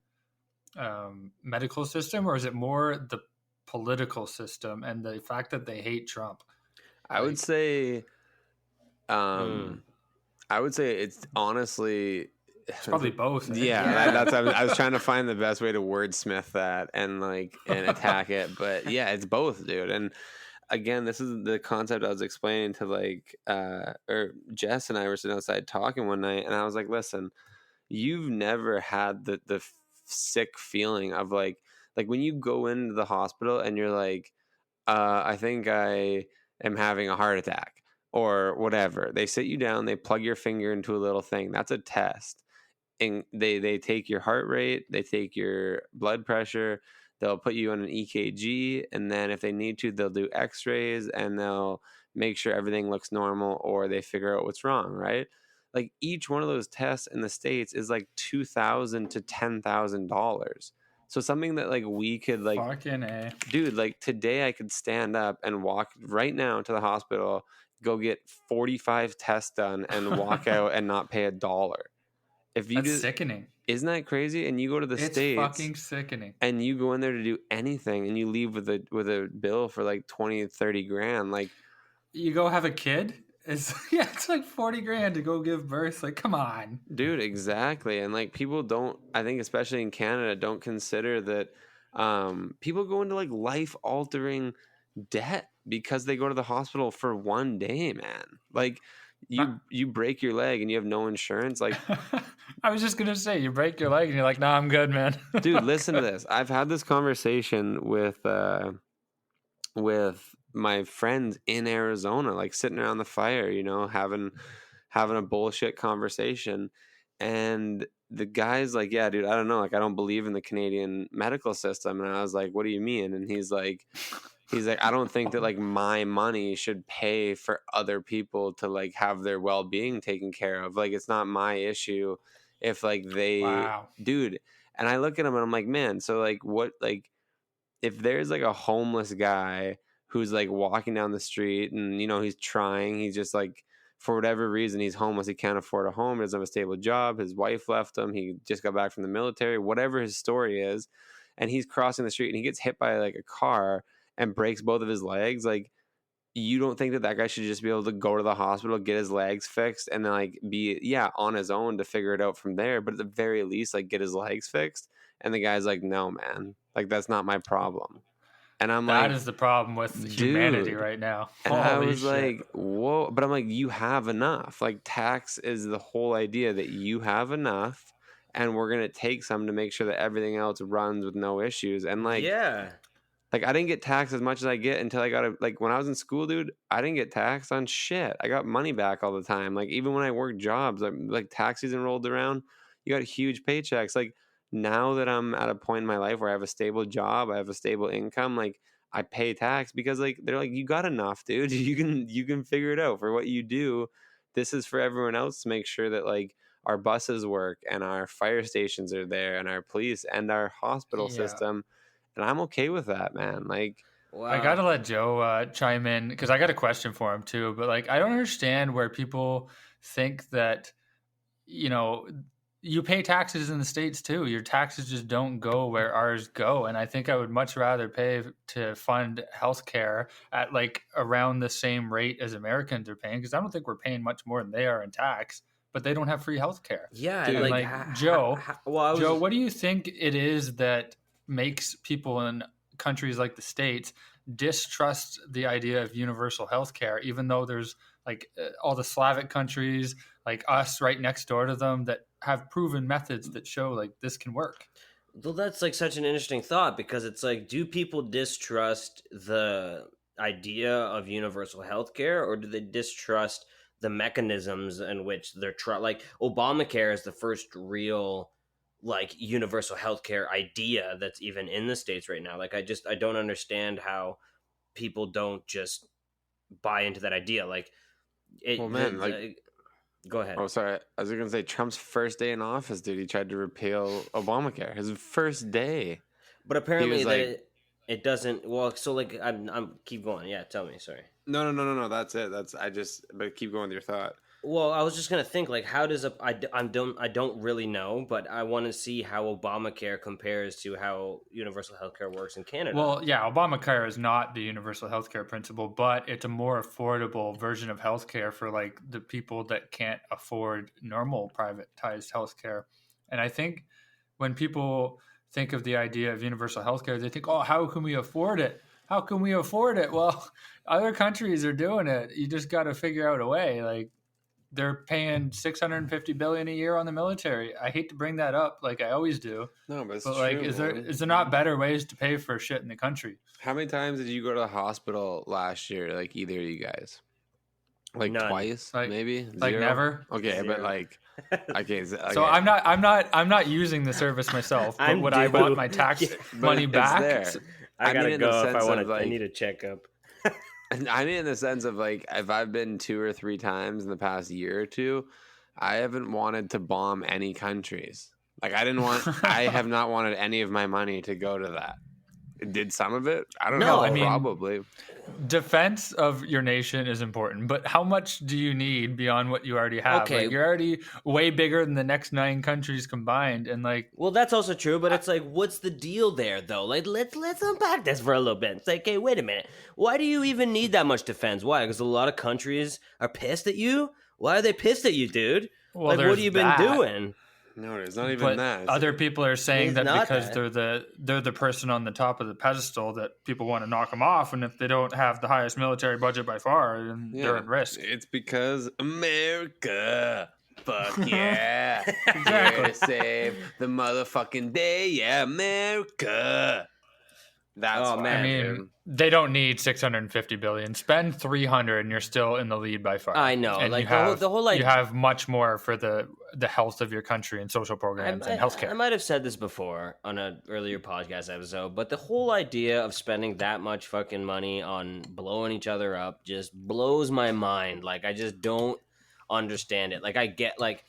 medical system, or is it more the political system and the fact that they hate Trump? I would say it's honestly, it's probably both. Yeah. I was trying to find the best way to wordsmith that and attack it, but yeah, it's both, dude. And again, this is the concept I was explaining to or Jess and I were sitting outside talking one night, and I was like, listen, you've never had the sick feeling of like when you go into the hospital and you're like, I think I am having a heart attack or whatever. They sit you down, they plug your finger into a little thing. That's a test. And they take your heart rate, they take your blood pressure, they'll put you on an EKG, and then if they need to, they'll do x-rays and they'll make sure everything looks normal, or they figure out what's wrong, right? Like each one of those tests in the States is like $2,000 to $10,000. So something that like we could like, fucking A. Dude, like today I could stand up and walk right now to the hospital, go get 45 tests done and walk out and not pay $1. That's sickening. Isn't that crazy? And you go to the States, it's fucking sickening. And you go in there to do anything and you leave with a bill for like 20, 30 grand. Like you go have a kid. It's like 40 grand to go give birth. Like, come on, dude. Exactly. And like people don't, I think especially in Canada, don't consider that people go into like life altering debt because they go to the hospital for one day, man. Like you break your leg and you have no insurance. Like I was just gonna say, you break your leg and you're like, nah, I'm good, man. Dude, listen to this. I've had this conversation with my friends in Arizona, like sitting around the fire, you know, having a bullshit conversation. And the guy's like, yeah, dude, I don't know. Like, I don't believe in the Canadian medical system. And I was like, what do you mean? And he's like, I don't think that like my money should pay for other people to like have their well-being taken care of. Like, it's not my issue if like they, wow. Dude. And I look at him and I'm like, man, so like what, like if there's like a homeless guy who's like walking down the street and, you know, he's just like, for whatever reason, he's homeless. He can't afford a home. He doesn't have a stable job. His wife left him. He just got back from the military, whatever his story is. And he's crossing the street and he gets hit by like a car and breaks both of his legs. Like, you don't think that guy should just be able to go to the hospital, get his legs fixed, and then like be, on his own to figure it out from there. But at the very least, like get his legs fixed. And the guy's like, no, man, like that's not my problem. And I'm like, that is the problem with humanity right now. And I was like, whoa. But I'm like, you have enough. Like, tax is the whole idea that you have enough and we're going to take some to make sure that everything else runs with no issues. And like, like I didn't get taxed as much as I get until I got like when I was in school, dude, I didn't get taxed on shit. I got money back all the time. Like, even when I worked jobs, like tax season rolled around, you got huge paychecks. Like, now that I'm at a point in my life where I have a stable job, I have a stable income, like I pay tax because like they're like, you got enough, dude. You can figure it out for what you do. This is for everyone else to make sure that like our buses work and our fire stations are there and our police and our hospital system. And I'm okay with that, man. Like, wow. I gotta let Joe chime in because I got a question for him too. But like, I don't understand where people think that, you know, you pay taxes in the States too. Your taxes just don't go where ours go. And I think I would much rather pay to fund healthcare at like around the same rate as Americans are paying, because I don't think we're paying much more than they are in tax, but they don't have free healthcare. Yeah. Dude, like Joe, Joe, what do you think it is that makes people in countries like the States distrust the idea of universal healthcare, even though there's like all the Slavic countries like us right next door to them that have proven methods that show like this can work? Well, that's like such an interesting thought, because it's like, do people distrust the idea of universal healthcare, or do they distrust the mechanisms in which they're like Obamacare is the first real like universal healthcare idea that's even in the States right now. Like, I don't understand how people don't just buy into that idea. Like, go ahead. Oh, sorry. I was going to say Trump's first day in office, dude, he tried to repeal Obamacare. His first day. But apparently it doesn't. Well, so like I'm keep going. Yeah, tell me. Sorry. No. That's it. But keep going with your thought. Well, I was just gonna think like, how does I don't really know, but I want to see how Obamacare compares to how universal healthcare works in Canada. Well, yeah, Obamacare is not the universal healthcare principle, but it's a more affordable version of healthcare for like the people that can't afford normal privatized healthcare. And I think when people think of the idea of universal healthcare, they think, oh, how can we afford it? How can we afford it? Well, other countries are doing it. You just got to figure out a way. Like, they're paying $650 billion a year on the military. I hate to bring that up, like I always do. No, but it's true. Like, is there not better ways to pay for shit in the country? How many times did you go to the hospital last year? Like, either of you guys? Like none. Twice, like, maybe. Like never. Okay, Zero. But like, okay. So I'm not using the service myself. But would I want my tax money back? I gotta go if I want to. Like, I need a checkup. I mean, in the sense of like, if I've been 2 or 3 times in the past year or two, I haven't wanted to bomb any countries. Like, I have not wanted any of my money to go to that. Did some of it? I don't know. I mean, probably. Defense of your nation is important, but how much do you need beyond what you already have? Okay. Like, you're already way bigger than the next 9 countries combined, and like. Well, that's also true, but it's like, what's the deal there, though? Like, let's unpack this for a little bit. It's like, hey, wait a minute. Why do you even need that much defense? Why? Because a lot of countries are pissed at you. Why are they pissed at you, dude? Well, like, what have you been doing? No, it's not even but that. Other people are saying He's that not because that. they're the person on the top of the pedestal that people want to knock them off, and if they don't have the highest military budget by far, then they're at risk. It's because America. Fuck yeah. Exactly. Here to save the motherfucking day. Yeah, America. That's why, I mean, they don't need 650 billion. Spend 300 and you're still in the lead by far. I know. And like the whole you have much more for the health of your country and social programs and healthcare. I might have said this before on an earlier podcast episode, but the whole idea of spending that much fucking money on blowing each other up just blows my mind. Like, I just don't understand it. Like, I get, like,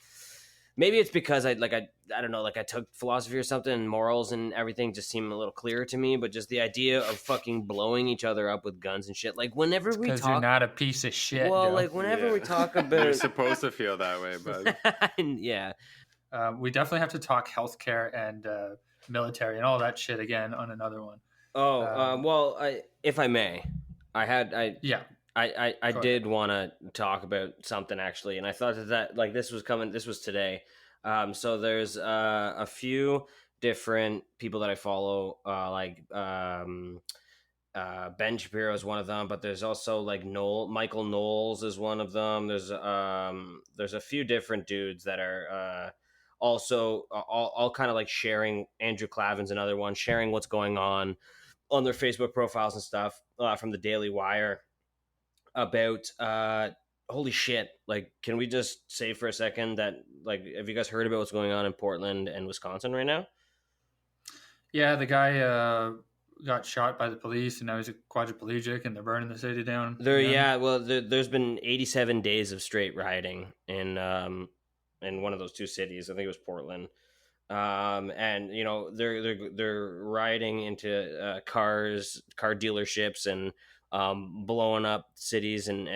maybe it's because I don't know, like I took philosophy or something, and morals and everything just seem a little clearer to me. But just the idea of fucking blowing each other up with guns and shit, like whenever we talk, you're not a piece of shit. Well, Joe. like whenever we talk about, you're supposed to feel that way, bud. Yeah, we definitely have to talk healthcare and military and all that shit again on another one. Well, if I may, I Go did want to talk about something actually, and I thought that like this was today. So there's a few different people that I follow, Ben Shapiro is one of them, but there's also like Michael Knowles is one of them. There's a few different dudes that are also all kind of like sharing. Andrew Clavin's another one, sharing what's going on their Facebook profiles and stuff from the Daily Wire about holy shit, like, can we just say for a second that, like, have you guys heard about what's going on in Portland and Wisconsin right now? Yeah, the guy got shot by the police, and now he's a quadriplegic, and they're burning the city down. There's been 87 days of straight rioting in one of those two cities. I think it was Portland. And you know, they're rioting into car dealerships and blowing up cities and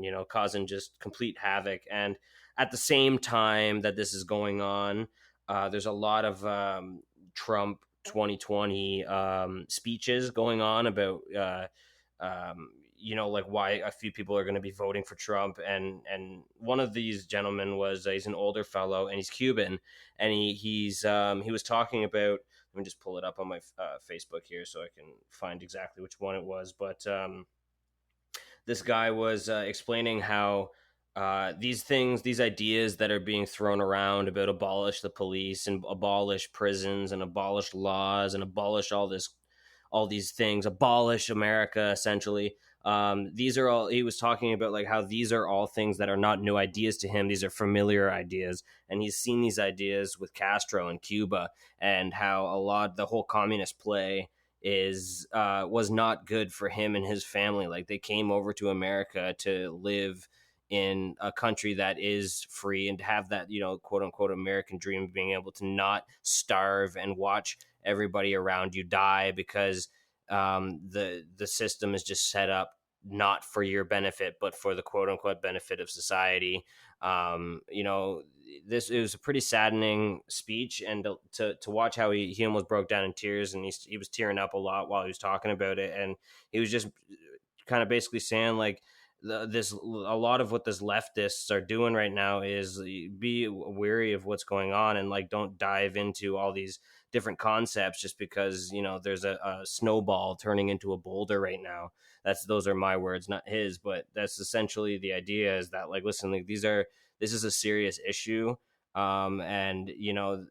you know, causing just complete havoc. And at the same time that this is going on, there's a lot of Trump 2020 speeches going on about you know, like why a few people are going to be voting for Trump. And one of these gentlemen he's an older fellow, and he's Cuban, and he was talking about, let me just pull it up on my Facebook here so I can find exactly which one it was. But this guy was explaining how these ideas that are being thrown around about abolish the police and abolish prisons and abolish laws and abolish all these things, abolish America, essentially. These are all, he was talking about like how these are all things that are not new ideas to him. These are familiar ideas. And he's seen these ideas with Castro in Cuba, and how the whole communist play was not good for him and his family. Like, they came over to America to live in a country that is free and to have that, you know, quote unquote American dream of being able to not starve and watch everybody around you die because the system is just set up not for your benefit, but for the quote unquote benefit of society. You know, it was a pretty saddening speech, and to watch how he almost broke down in tears, and he was tearing up a lot while he was talking about it. And he was just kind of basically saying like, a lot of what this leftists are doing right now is be wary of what's going on, and like, don't dive into all these different concepts just because, you know, there's a snowball turning into a boulder right now. Those are my words, not his, but that's essentially the idea, is that like, listen, like, this is a serious issue. And you know,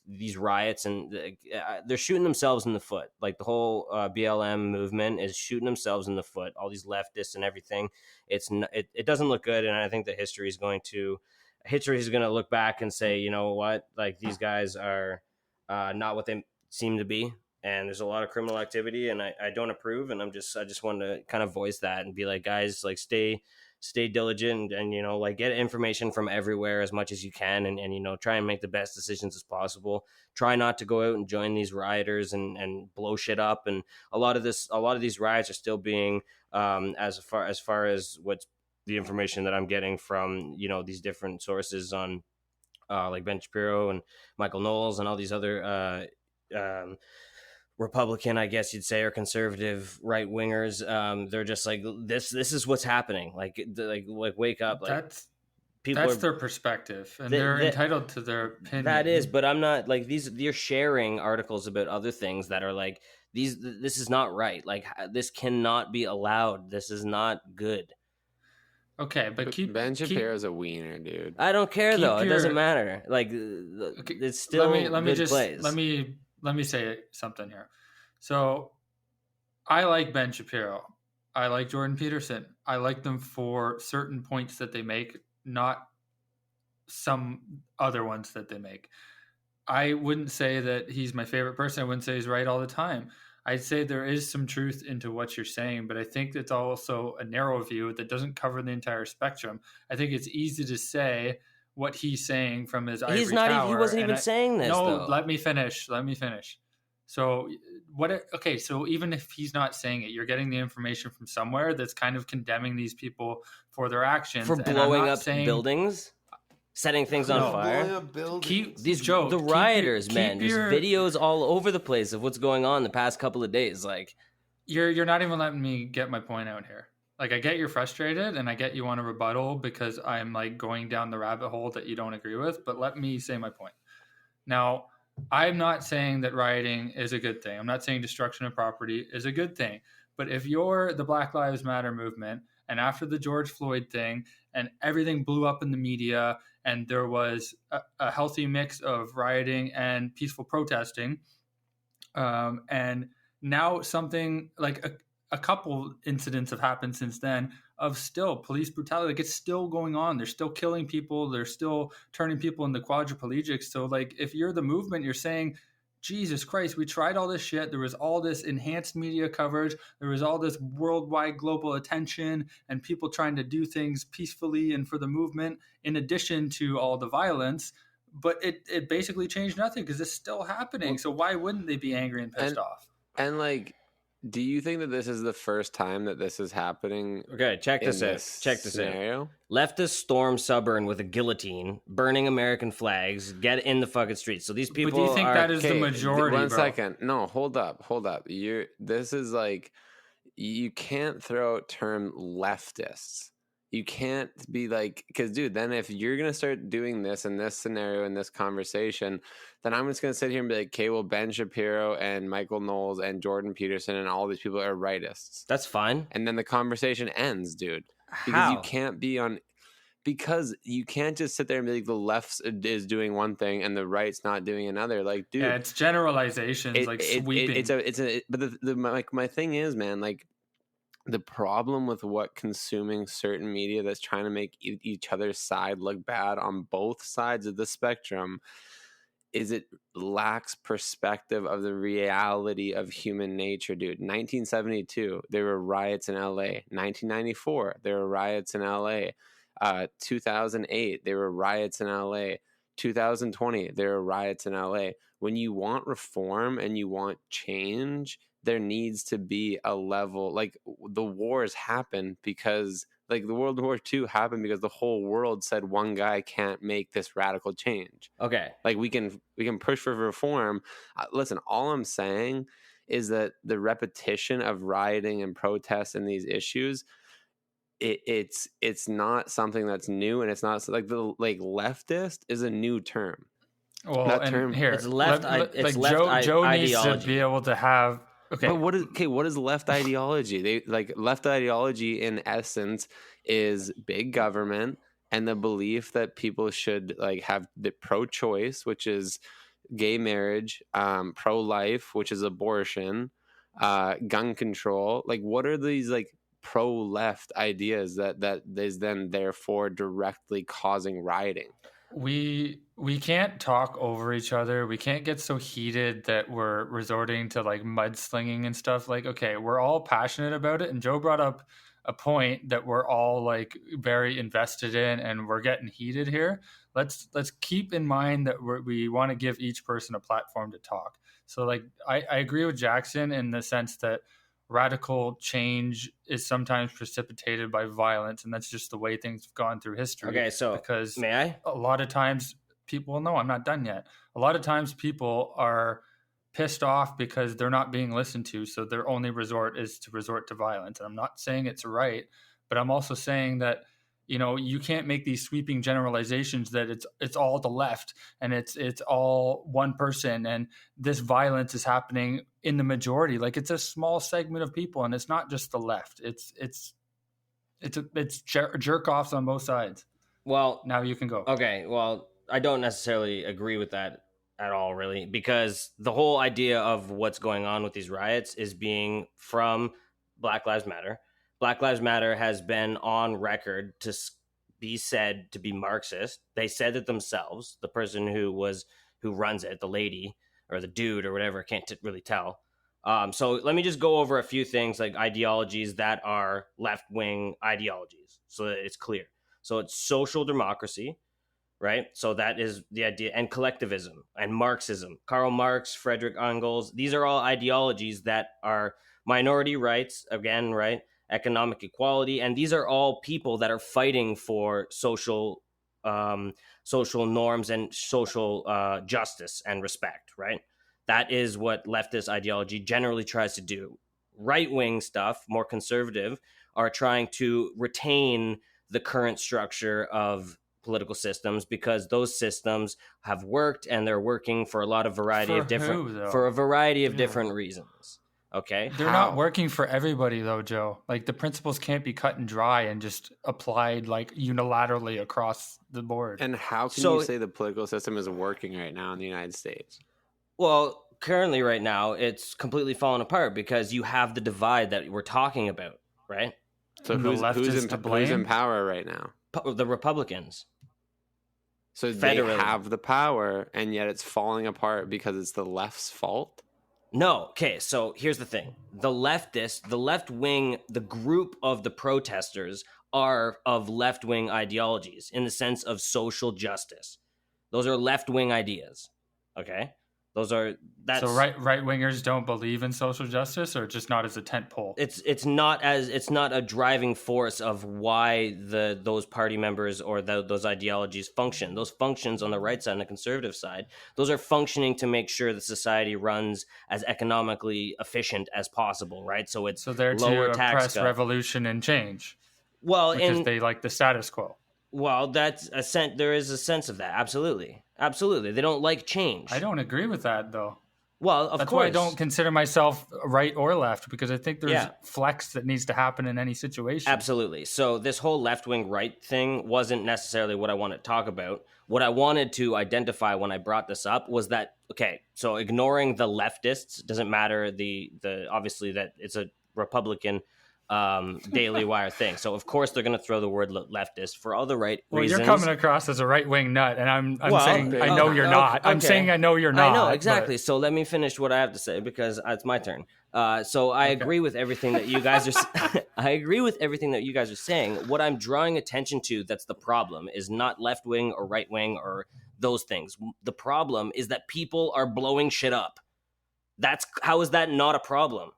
these riots, and they're shooting themselves in the foot. Like, the whole BLM movement is shooting themselves in the foot. All these leftists and everything. It doesn't look good. And I think that history is going to look back and say, you know what, like, these guys are not what they seem to be. And there's a lot of criminal activity, and I don't approve. And I just wanted to kind of voice that and be like, guys, like, stay diligent, and you know, like, get information from everywhere as much as you can, and you know, try and make the best decisions as possible. Try not to go out and join these rioters and blow shit up. And a lot of these riots are still being as far as what's the information that I'm getting from, you know, these different sources on like Ben Shapiro and Michael Knowles and all these other Republican, I guess you'd say, or conservative right wingers. They're just like, this is what's happening. Like wake up. Like, That's their perspective, and they're entitled to their opinion. That is, but I'm not like these. You're sharing articles about other things that are like these. This is not right. Like this cannot be allowed. This is not good. Okay, but Ben Shapiro's a wiener, dude. I don't care though. It doesn't matter. Like it's still plays. Let me say something here. So I like Ben Shapiro. I like Jordan Peterson. I like them for certain points that they make, not some other ones that they make. I wouldn't say that he's my favorite person. I wouldn't say he's right all the time. I'd say there is some truth into what you're saying, but I think that's also a narrow view that doesn't cover the entire spectrum. I think it's easy to say what he's saying from his ivory tower. He wasn't even saying this. No, though. Let me finish. So so even if he's not saying it, you're getting the information from somewhere that's kind of condemning these people for their actions. For blowing up buildings? Setting things on fire. The rioters, man. There's videos all over the place of what's going on the past couple of days. Like, you're not even letting me get my point out here. Like, I get you're frustrated, and I get you want a rebuttal because I'm like going down the rabbit hole that you don't agree with. But let me say my point. Now, I'm not saying that rioting is a good thing. I'm not saying destruction of property is a good thing. But if you're the Black Lives Matter movement, and after the George Floyd thing, and everything blew up in the media, and there was a healthy mix of rioting and peaceful protesting, and now something like a couple incidents have happened since then of still police brutality. Like, it's still going on. They're still killing people. They're still turning people into quadriplegics. So, like, if you're the movement, you're saying, Jesus Christ, we tried all this shit. There was all this enhanced media coverage. There was all this worldwide global attention and people trying to do things peacefully and for the movement in addition to all the violence. But it basically changed nothing because it's still happening. So why wouldn't they be angry and pissed off? And like, do you think that this is the first time that this is happening? Okay, check this out. Leftist storm Suburban with a guillotine, burning American flags, get in the fucking streets. So these people. But do you think that is the majority? One second. No, hold up. This is like, you can't throw out term leftists. You can't be like, because dude, then if you're going to start doing this in this scenario, in this conversation, then I'm just going to sit here and be like, okay, well, Ben Shapiro and Michael Knowles and Jordan Peterson and all these people are rightists. That's fine. And then the conversation ends, dude. Because How? you can't be on, because you can't just sit there and be like, the left is doing one thing and the right's not doing another. Like, dude. Yeah, it's generalizations, sweeping. But my thing is, man, like, the problem with what consuming certain media that's trying to make each other's side look bad on both sides of the spectrum is it lacks perspective of the reality of human nature, dude. 1972, there were riots in LA. 1994, there were riots in LA. 2008, there were riots in LA. 2020, there were riots in LA. When you want reform and you want change, there needs to be a level, like, the wars happen because, like, the World War II happened because the whole world said one guy can't make this radical change. Okay. Like, we can push for reform. Listen, all I'm saying is that the repetition of rioting and protests and these issues, it's not something that's new, and it's not like leftist is a new term. Well, that term here, it's left. Joe needs to be able to have. Okay. But what is left ideology? They like left ideology in essence is big government and the belief that people should like have the pro-choice, which is gay marriage, pro-life, which is abortion, gun control. Like, what are these like pro-left ideas that is then therefore directly causing rioting? We can't talk over each other. We can't get so heated that we're resorting to like mudslinging and stuff. Like, okay, we're all passionate about it. And Joe brought up a point that we're all like very invested in and we're getting heated here. Let's keep in mind that we want to give each person a platform to talk. So like, I agree with Jackson in the sense that radical change is sometimes precipitated by violence, and that's just the way things have gone through history. Okay, so because may I? A lot of times people, no, I'm not done yet. A lot of times people are pissed off because they're not being listened to, so their only resort is to resort to violence. And I'm not saying it's right, but I'm also saying that you can't make these sweeping generalizations that it's all the left and it's all one person and this violence is happening in the majority. Like, it's a small segment of people, and it's not just the left. It's jerk offs on both sides. Well, now you can go. Okay, well, I don't necessarily agree with that at all, really, because the whole idea of what's going on with these riots is being from Black Lives Matter. Black Lives Matter has been on record to be said to be Marxist. They said it themselves. The person who runs it, the lady or the dude or whatever, can't really tell. So let me just go over a few things, like ideologies that are left-wing ideologies, so that it's clear. So it's social democracy, right? So that is the idea, and collectivism and Marxism. Karl Marx, Friedrich Engels, these are all ideologies that are minority rights, again, right? Economic equality, and these are all people that are fighting for social norms and social justice and respect, right? That is what leftist ideology generally tries to do. Right-wing stuff, more conservative, are trying to retain the current structure of political systems because those systems have worked and they're working for a variety of different reasons. Okay. They're not working for everybody though, Joe. Like, the principles can't be cut and dry and just applied like unilaterally across the board. And how can you say the political system is working right now in the United States? Well, currently right now it's completely fallen apart because you have the divide that we're talking about, right? So who's in power right now? The Republicans. So they have the power, and yet it's falling apart because it's the left's fault? No. Okay, so here's the thing. The left wing, the group of the protesters are of left-wing ideologies in the sense of social justice. Those are left-wing ideas, okay? So right wingers don't believe in social justice, or just not as a tent pole? It's not a driving force of why those party members or those ideologies function. Those functions on the right side and the conservative side, those are functioning to make sure the society runs as economically efficient as possible, right? So they're lower to tax oppress cut. Revolution and change. Well, because they like the status quo. Well, there is a sense of that. Absolutely. They don't like change. I don't agree with that, though. Well, That's why I don't consider myself right or left, because I think there's flex that needs to happen in any situation. Absolutely. So this whole left-wing right thing wasn't necessarily what I wanted to talk about. What I wanted to identify when I brought this up was that, okay, so ignoring the leftists doesn't matter, the obviously that it's a Republican Daily Wire thing. So of course they're going to throw the word leftist for all the right reasons. You're coming across as a right-wing nut, and I'm saying I know you're not. I'm saying I know you're not. I know, exactly. But... So let me finish what I have to say because it's my turn. So I agree with everything that you guys are. I agree with everything that you guys are saying. What I'm drawing attention to, that's the problem, is not left-wing or right-wing or those things. The problem is that people are blowing shit up. How is that not a problem?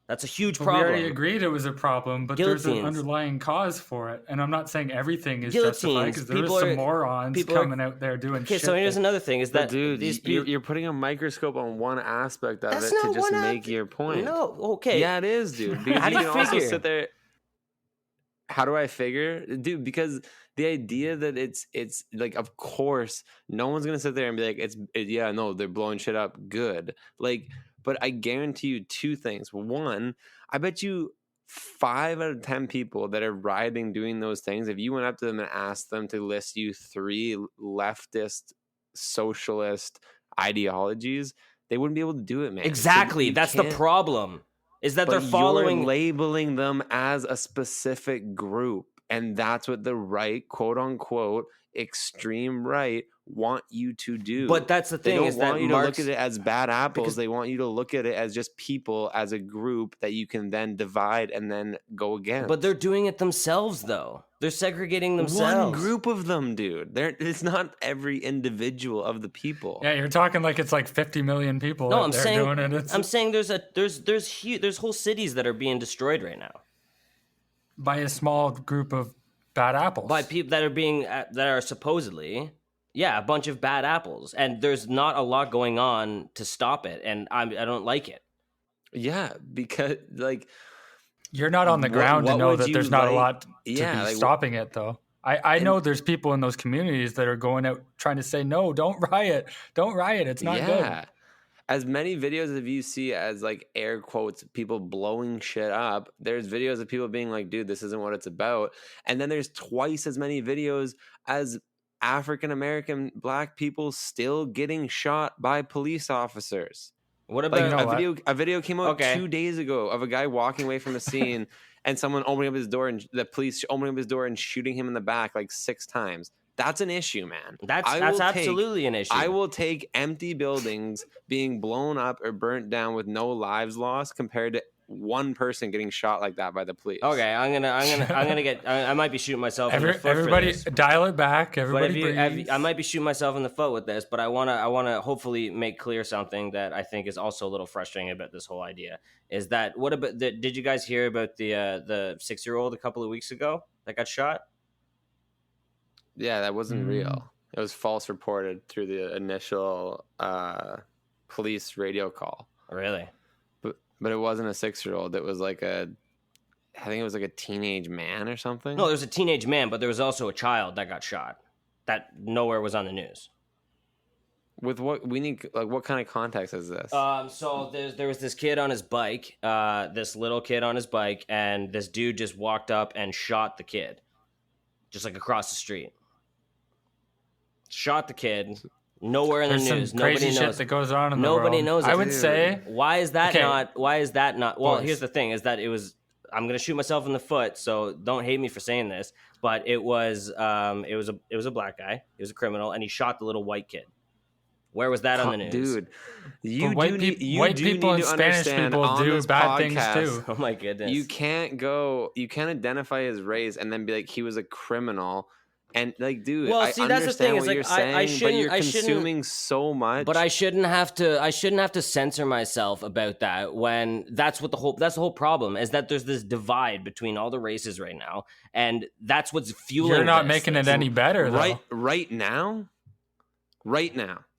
That's a huge problem. We already agreed it was a problem, but there's an underlying cause for it. And I'm not saying everything is justified, because there's some morons coming out there doing shit. Okay, so here's another thing, is that... Dude, you're putting a microscope on one aspect of it to just make your point. No, okay. Yeah, it is, dude. Because how do you figure? Also sit there... How do I figure? Dude, because the idea that it's like, of course, no one's going to sit there and be like, they're blowing shit up. Good. Like... But I guarantee you two things. One, I bet you 5 out of 10 people that are rioting doing those things, if you went up to them and asked them to list you 3 leftist, socialist ideologies, they wouldn't be able to do it, man. Exactly. That's the problem. Is that they're following... You're labeling them as a specific group. And that's what the right, quote unquote, extreme right want you to do. But that's the thing, they don't want you to look at it as bad apples. They want you to look at it as just people, as a group that you can then divide and then go against. But they're doing it themselves, though. They're segregating themselves. One group of them, dude. It's not every individual of the people. Yeah, you're talking like it's like 50 million people. No, I'm saying there's whole cities that are being destroyed right now by a small group of bad apples. By people that are supposedly, a bunch of bad apples, and there's not a lot going on to stop it, and I don't like it. Yeah, because like you're not on the ground to know that there's not a lot to be stopping it, though. I know there's people in those communities that are going out trying to say, no, don't riot. It's not good. As many videos of you see as like air quotes, people blowing shit up, there's videos of people being like, dude, this isn't what it's about. And then there's twice as many videos as African-American Black people still getting shot by police officers. What about a video came out 2 days ago of a guy walking away from a scene and someone opening up his door and the police opening up his door and shooting him in the back like 6 times. That's an issue, man. That's absolutely an issue. I will take empty buildings being blown up or burnt down with no lives lost compared to one person getting shot like that by the police. Okay, I'm gonna get. I might be shooting myself in the foot. Everybody, for this. Dial it back. Everybody, I might be shooting myself in the foot with this, but I wanna hopefully make clear something that I think is also a little frustrating about this whole idea. Is that did you guys hear about the 6-year-old a couple of weeks ago that got shot? Yeah, that wasn't real. It was false reported through the initial police radio call. Really? But it wasn't a 6-year-old. It was like I think it was like a teenage man or something. No, there was a teenage man, but there was also a child that got shot. That nowhere was on the news. With what we need, like, what kind of context is this? So there was this kid on his bike, this little kid on his bike, and this dude just walked up and shot the kid, just like across the street. Shot the kid. Nowhere in the news. Some crazy Nobody knows shit that goes on in the Nobody world. knows it. I would say, why is that not? Why is that not? Well, Boys. here's the thing: is that it was. I'm gonna shoot myself in the foot, so don't hate me for saying this. But it was a black guy. He was a criminal, and he shot the little white kid. Where was that on the news, dude? You white people and Spanish people do bad things too. Oh my goodness! You can't identify his race and then be like he was a criminal. And like, dude, well, see, that's the thing. Is like I shouldn't. But you're consuming so much. But I shouldn't have to censor myself about that when that's the whole problem is that there's this divide between all the races right now, and that's what's fueling. You're not making it any better, though. Right now,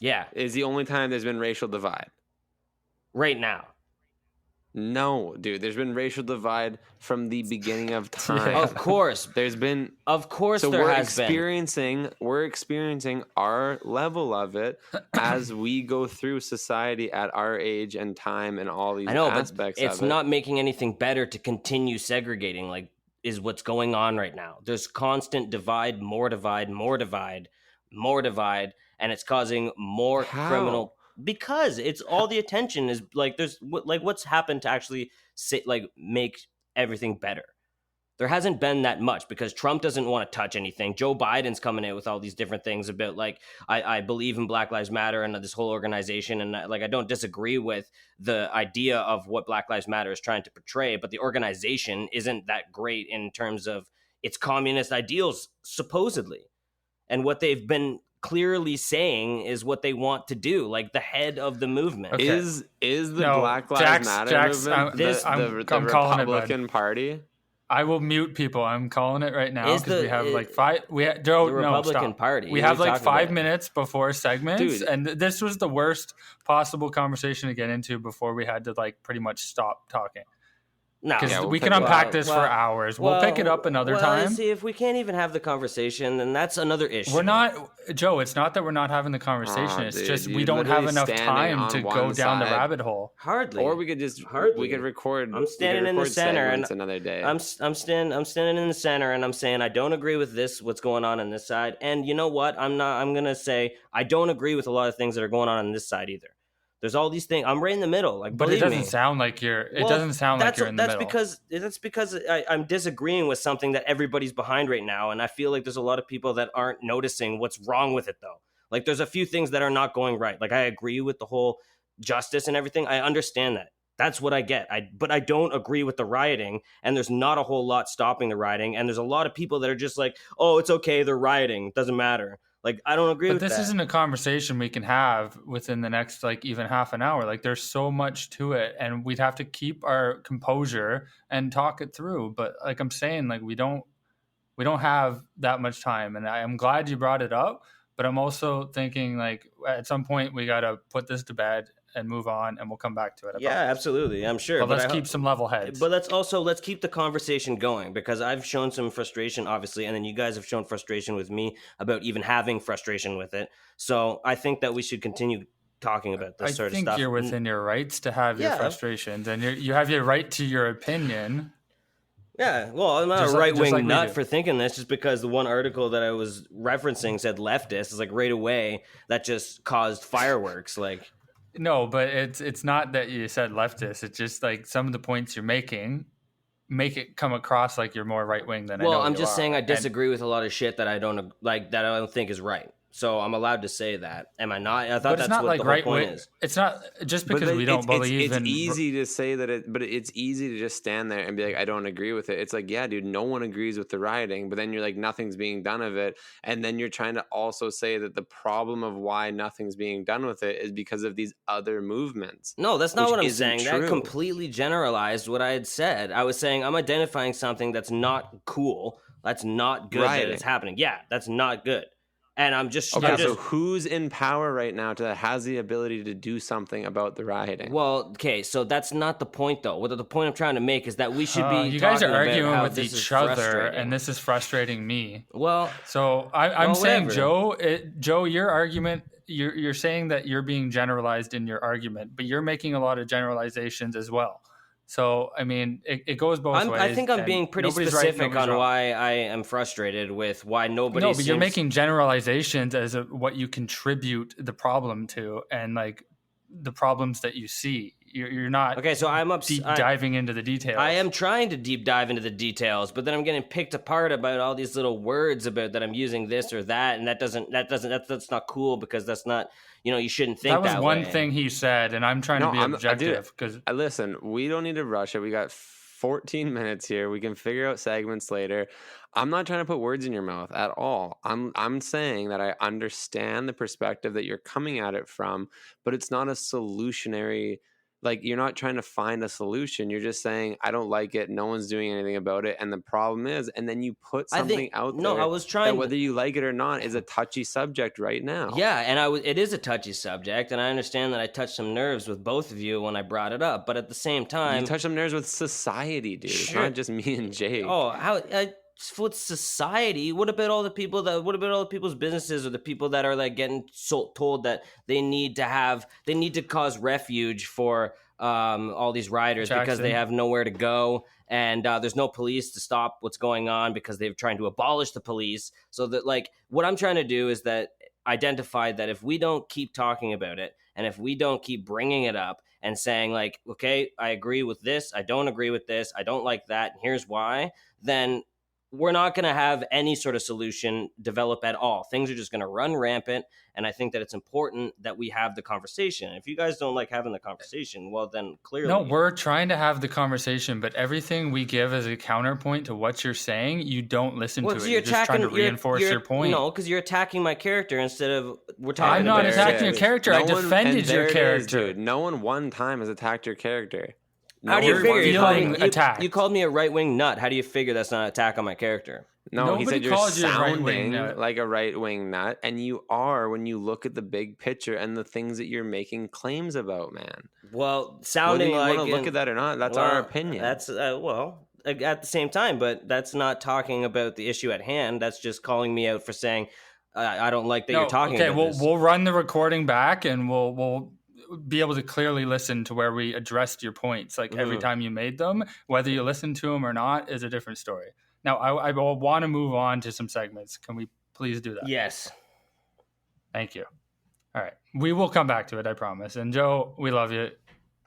yeah, is the only time there's been racial divide. Right now. No, dude, there's been racial divide from the beginning of time. Of course. There's been we're experiencing our level of it as we go through society at our age and time and all these aspects but of it. It's not making anything better to continue segregating is what's going on right now. There's constant divide, more divide, and it's causing more criminal. Because it's all the attention is there's what's happened to actually make everything better. There hasn't been that much because Trump doesn't want to touch anything. Joe Biden's coming in with all these different things about I believe in Black Lives Matter and this whole organization, and I don't disagree with the idea of what Black Lives Matter is trying to portray, but the organization isn't that great in terms of its communist ideals supposedly, and what they've been clearly saying is what they want to do, like the head of the movement. Okay. Is the Black Lives Matter movement the Republican Party? I will mute people. I'm calling it right now because we have the Republican Party. We have 5 minutes before segments, and this was the worst possible conversation to get into before we had to pretty much stop talking. No, because we can unpack this for hours. We'll pick it up another time. See, if we can't even have the conversation, then that's another issue. We're not, Joe. It's not that we're not having the conversation. It's just we don't have enough time to go down the rabbit hole. Hardly. Or we could just we could record. I'm standing in the center, and another day. I'm standing in the center, and I'm saying I don't agree with this. What's going on this side? And you know what? I'm gonna say I don't agree with a lot of things that are going on this side either. There's all these things. I'm right in the middle. But it doesn't sound like you're. It doesn't sound like you're in the middle. That's because I'm disagreeing with something that everybody's behind right now, and I feel like there's a lot of people that aren't noticing what's wrong with it, though. There's a few things that are not going right. I agree with the whole justice and everything. I understand that. That's what I get. But I don't agree with the rioting, and there's not a whole lot stopping the rioting, and there's a lot of people that are just like, oh, it's okay, they're rioting, doesn't matter. I don't agree with that. But this isn't a conversation we can have within the next, even half an hour. There's so much to it, and we'd have to keep our composure and talk it through. But I'm saying, we don't have that much time. And I'm glad you brought it up, but I'm also thinking like at some point we got to put this to bed and move on, and we'll come back to it. Yeah, absolutely. I'm sure. But let's keep some level heads. But let's keep the conversation going, because I've shown some frustration, obviously, and then you guys have shown frustration with me about even having frustration with it. So I think that we should continue talking about this sort of stuff. I think you're within your rights to have your frustrations, and you have your right to your opinion. Yeah, well, I'm not a right-wing nut for thinking this, just because the one article that I was referencing said leftist. Is like right away that just caused fireworks. Like, no, but it's not that you said leftist. It's just like some of the points you're making make it come across like you're more right-wing than I know. Well, I'm just saying I disagree with a lot of shit that I don't like, that I don't think is right. So I'm allowed to say that. Am I not? I thought that's what the whole point is. It's not just because we don't believe in... It's easy to say that, but it's easy to just stand there and be like, I don't agree with it. It's like, yeah, dude, no one agrees with the rioting, but then you're like, nothing's being done of it. And then you're trying to also say that the problem of why nothing's being done with it is because of these other movements. No, that's not what I'm saying. True. That completely generalized what I had said. I was saying I'm identifying something that's not cool. That's not good that it's happening. Yeah, that's not good. And I'm just... Okay, so who's in power right now that has the ability to do something about the rioting? Well, okay, so that's not the point, though. What the point I'm trying to make is that we should be you guys are arguing with each other, and this is frustrating me. Well... So I'm saying, Joe, your argument... You're saying that you're being generalized in your argument, but you're making a lot of generalizations as well. So, I mean, it goes both ways. I think I'm being pretty specific on why I am frustrated with why nobody No, but you're making generalizations as what you contribute the problem to, and like the problems that you see. You're not okay, so I'm diving into the details. I am trying to deep dive into the details, but then I'm getting picked apart about all these little words about that I'm using this or that, and that's not cool, because that's not, you shouldn't think that way. That was one thing he said, and I'm trying to be objective. Listen, we don't need to rush it. We got 14 minutes here. We can figure out segments later. I'm not trying to put words in your mouth at all. I'm saying that I understand the perspective that you're coming at it from, but it's not a solutionary. Like, you're not trying to find a solution. You're just saying, I don't like it. No one's doing anything about it. And the problem is, and then you put something out there. No, I was trying. Whether you like it or not is a touchy subject right now. Yeah, and it is a touchy subject. And I understand that I touched some nerves with both of you when I brought it up. But at the same time. You touched some nerves with society, dude. Sure. It's not just me and Jake. Oh, with society, what about all the people's businesses, or the people that are like getting told that they need to cause refuge for all these rioters because they have nowhere to go, and there's no police to stop what's going on because they're trying to abolish the police. So that, like, what I'm trying to do is that identify that if we don't keep talking about it, and if we don't keep bringing it up and saying like, okay, I agree with this, I don't agree with this, I don't like that, and here's why, then we're not going to have any sort of solution develop at all. Things are just going to run rampant. And I think that it's important that we have the conversation. If you guys don't like having the conversation, well, then clearly. No, we're trying to have the conversation, but everything we give as a counterpoint to what you're saying, you don't listen to it. You're just trying to reinforce your point. No, because you're attacking my character instead of we're talking I'm not attacking your character. I defended your character. Dude. No one one time has attacked your character. How do you figure you called me a right-wing nut? How do you figure that's not an attack on my character? No, nobody, he said you're sounding like a right-wing nut, and you are when you look at the big picture and the things that you're making claims about, man. Well, sounding whether you want to look at that or not, that's our opinion. That's at the same time, but that's not talking about the issue at hand. That's just calling me out for saying I don't like that you're talking about this. We'll run the recording back, and we'll be able to clearly listen to where we addressed your points. Like every time you made them, whether you listen to them or not is a different story. Now, I will want to move on to some segments. Can we please do that? Yes. Thank you. All right. We will come back to it, I promise. And Joe, we love you.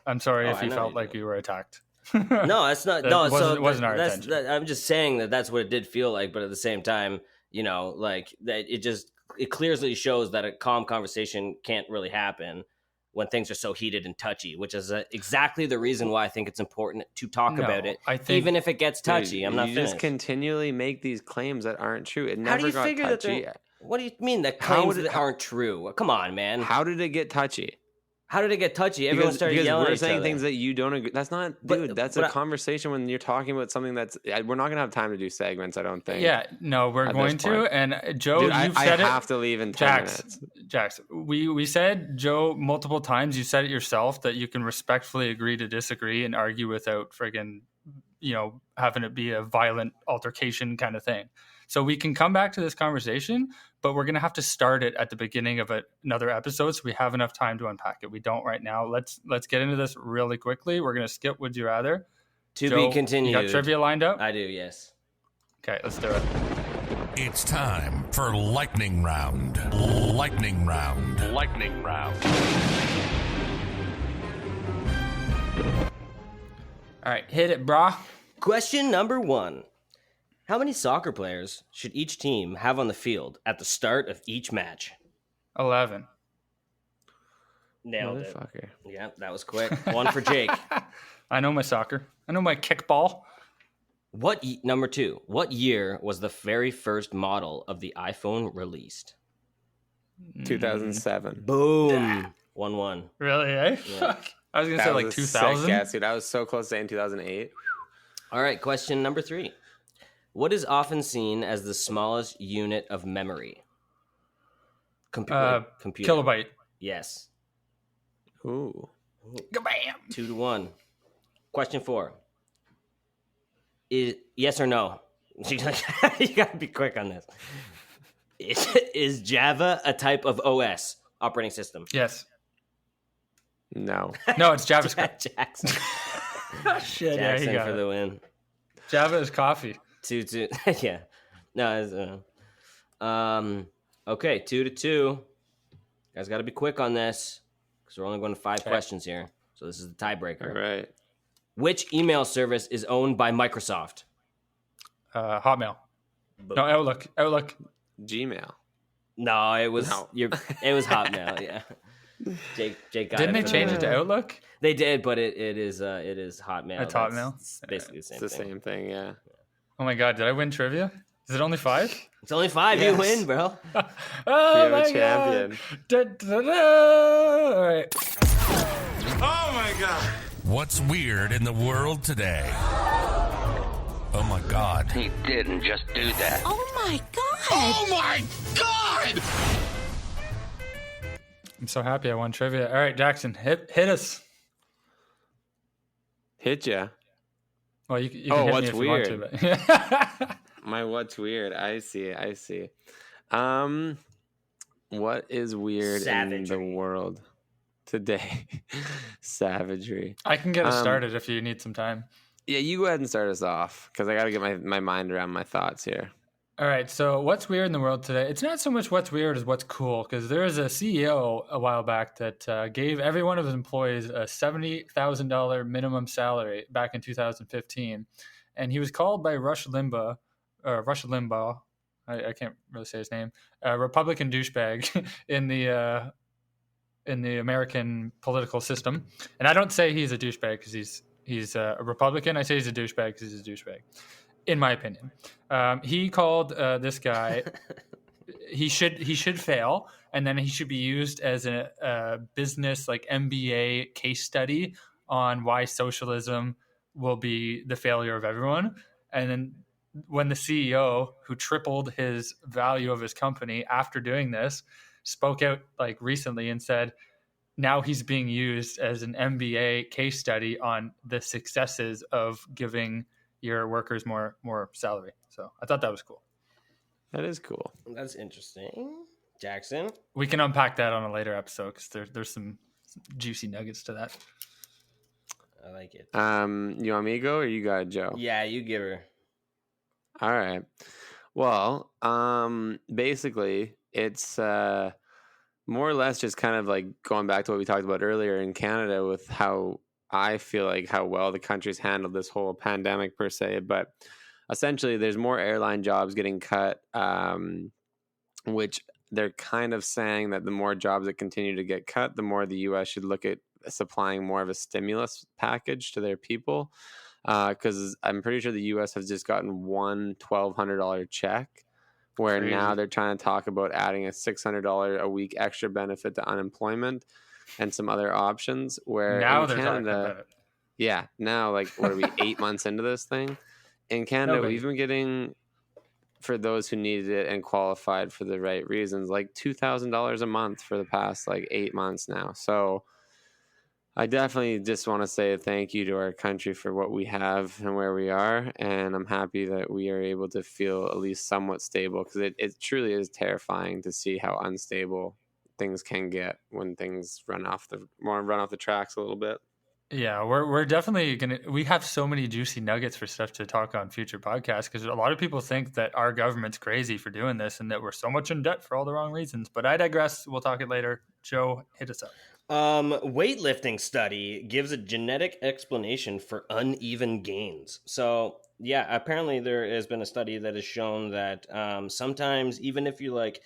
I'm sorry if you felt like you were attacked. No, that's not. It wasn't our intention. I'm just saying that's what it did feel like. But at the same time, like that, it clearly shows that a calm conversation can't really happen when things are so heated and touchy, which is exactly the reason why I think it's important to talk about it, even if it gets touchy. Dude, I'm not finished. Just continually make these claims that aren't true. It never How do you got figure touchy. What do you mean that claims that aren't true? Come on, man. How did it get touchy? How did it get touchy? Everyone started yelling at each other. We're saying things that you don't agree. That's not, dude. That's a conversation when you're talking about something that's. We're not gonna have time to do segments. I don't think. Yeah, no, we're going to. And Joe, dude, you've said it. I have to leave in 10 minutes. Jax, we said, Joe, multiple times. You said it yourself that you can respectfully agree to disagree and argue without friggin', having it be a violent altercation kind of thing. So we can come back to this conversation, but we're going to have to start it at the beginning of another episode so we have enough time to unpack it. We don't right now. Let's get into this really quickly. We're going to skip Would You Rather. Joe, be continued. You got trivia lined up? I do, yes. Okay, let's do it. It's time for Lightning Round. Lightning Round. Lightning Round. All right, hit it, brah. Question number 1. How many soccer players should each team have on the field at the start of each match? 11. Nailed it. Yeah, that was quick. 1 for Jake. I know my soccer. I know my kickball. Number 2. What year was the very first model of the iPhone released? 2007. Boom. 1-1. Really, eh? Yeah. I was going to say like 2000. Yeah, dude. I was so close to saying 2008. All right, question number 3. What is often seen as the smallest unit of memory? Computer. Kilobyte. Yes. Ooh. Kabam! 2-1. Question 4. Yes or no? You gotta be quick on this. Is Java a type of OS, operating system? Yes. No. No, it's JavaScript. Jackson. Shit, Jackson yeah, for the win. Java is coffee. 2-2. Yeah. No, okay, 2-2. Guys got to be quick on this because we're only going to 5 questions here. So this is the tiebreaker. All right. Which email service is owned by Microsoft? Hotmail. No, Outlook. Gmail. No, it was it was Hotmail. Yeah. Jake got Didn't it they change it to Outlook? They did, but it is Hotmail. It's Hotmail. It's basically the same It's the thing. same thing. Yeah. Oh my god, did I win trivia? Is it only 5? It's only 5. Yes. You win, bro. Oh, You're a champion. All right. Oh my God. What's weird in the world today? Oh my God. He didn't just do that. Oh my god! Oh my God! I'm so happy I won trivia. All right, Jackson, hit us. Hit ya. Well, you can hit what's me if weird? you want to. But My what's weird? I see. What is weird in the world today? Savagery. I can get us started if you need some time. Yeah, you go ahead and start us off because I got to get my mind around my thoughts here. All right, so what's weird in the world today? It's not so much what's weird as what's cool, because there was a CEO a while back that gave every one of his employees a $70,000 minimum salary back in 2015, and he was called by Rush Limbaugh. I can't really say his name. A Republican douchebag in the American political system, and I don't say he's a douchebag because he's a Republican. I say he's a douchebag because he's a douchebag. In my opinion, he called this guy. He should fail, and then he should be used as a business like MBA case study on why socialism will be the failure of everyone. And then when the CEO, who tripled his value of his company after doing this, spoke out like recently and said, now he's being used as an MBA case study on the successes of giving your workers more salary. So I thought that was cool. That is cool. That's interesting. Jackson? We can unpack that on a later episode because there's some juicy nuggets to that. I like it. You want me to go or you got it, Joe? Yeah, you give her. All right. Well, basically, it's more or less just kind of like going back to what we talked about earlier in Canada with how I feel like how well the country's handled this whole pandemic per se. But essentially, there's more airline jobs getting cut, which they're kind of saying that the more jobs that continue to get cut, the more the U.S. should look at supplying more of a stimulus package to their people. Because I'm pretty sure the U.S. has just gotten one $1,200 check, where now they're trying to talk about adding a $600 a week extra benefit to unemployment. and some other options. Where now in they're Canada, talking about it. yeah, now like what are we 8 months into this thing? In Canada, we've been getting, for those who needed it and qualified for the right reasons, like $2,000 a month for the past like 8 months now. So I definitely just want to say thank you to our country for what we have and where we are. And I'm happy that we are able to feel at least somewhat stable, because it truly is terrifying to see how unstable things can get when things run off the tracks a little bit. Yeah, we're definitely we have so many juicy nuggets for stuff to talk on future podcasts, because a lot of people think that our government's crazy for doing this and that we're so much in debt for all the wrong reasons. But I digress. We'll talk it later. Joe, hit us up. Weightlifting study gives a genetic explanation for uneven gains. So yeah, apparently there has been a study that has shown that sometimes even if you like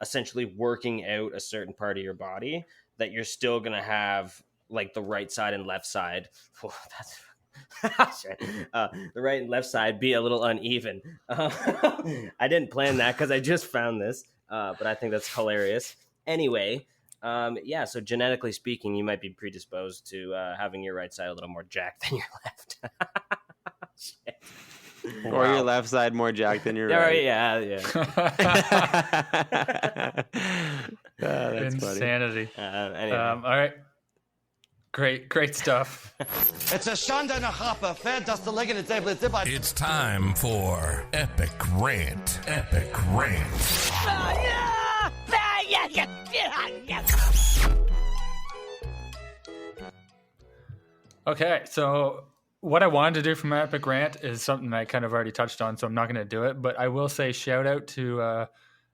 essentially working out a certain part of your body, that you're still going to have like the right side and left side. Oh, that's the right and left side be a little uneven. I didn't plan that because I just found this, but I think that's hilarious. Anyway, yeah, so genetically speaking, you might be predisposed to having your right side a little more jacked than your left. Shit. Or your left side more jacked than your right. Yeah. That's insanity. Anyway. All right. Great stuff. It's a Schande and a Chappe. It's time for Epic Rant. Epic Rant. Okay, so what I wanted to do for my Epic Rant is something I kind of already touched on, so I'm not going to do it. But I will say shout out to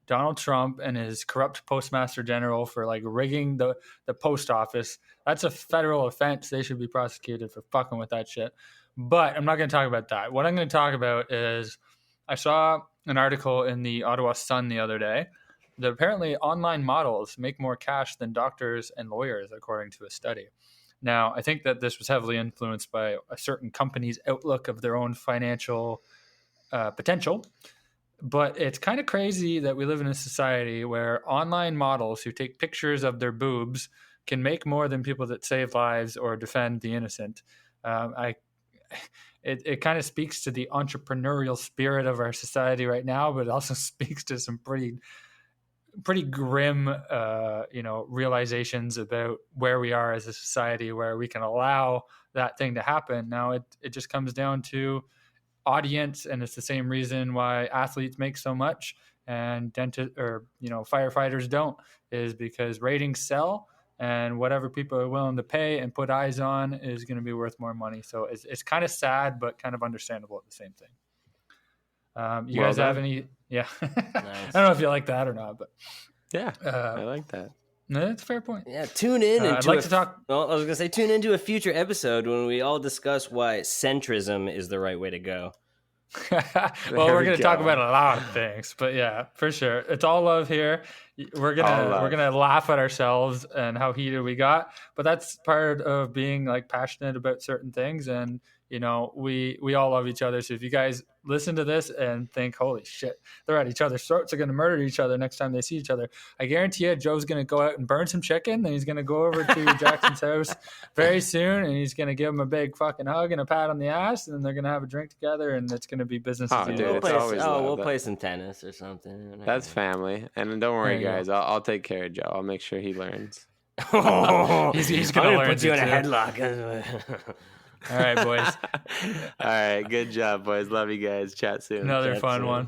Donald Trump and his corrupt postmaster general for like rigging the post office. That's a federal offense. They should be prosecuted for fucking with that shit. But I'm not going to talk about that. What I'm going to talk about is I saw an article in the Ottawa Sun the other day that apparently online models make more cash than doctors and lawyers, according to a study. Now, I think that this was heavily influenced by a certain company's outlook of their own financial potential. But it's kind of crazy that we live in a society where online models who take pictures of their boobs can make more than people that save lives or defend the innocent. It kind of speaks to the entrepreneurial spirit of our society right now, but it also speaks to some pretty grim, realizations about where we are as a society, where we can allow that thing to happen. Now, it just comes down to audience, and it's the same reason why athletes make so much and firefighters don't, is because ratings sell, and whatever people are willing to pay and put eyes on is going to be worth more money. So it's kind of sad, but kind of understandable at the same thing. You guys have any? Yeah. Nice. I don't know if you like that or not, but yeah, I like that. No, that's a fair point. Yeah, tune in. I'd like to talk. Well, I was going to say, tune into a future episode when we all discuss why centrism is the right way to go. Well, we're going to talk about a lot of things, but yeah, for sure, it's all love here. We're gonna laugh at ourselves and how heated we got, but that's part of being like passionate about certain things, and we all love each other. So if you guys listen to this and think, holy shit, they're at each other's throats, they're going to murder each other next time they see each other, I guarantee you Joe's going to go out and burn some chicken, then he's going to go over to Jackson's house very soon, and he's going to give him a big fucking hug and a pat on the ass, and then they're going to have a drink together, and it's going to be business as usual. We'll play some tennis or something. That's family. And don't worry, guys, I'll take care of Joe. I'll make sure he learns. He's going to learn. Put you in a headlock. All right, boys. All right, good job, boys. Love you guys. Chat soon. Another fun one.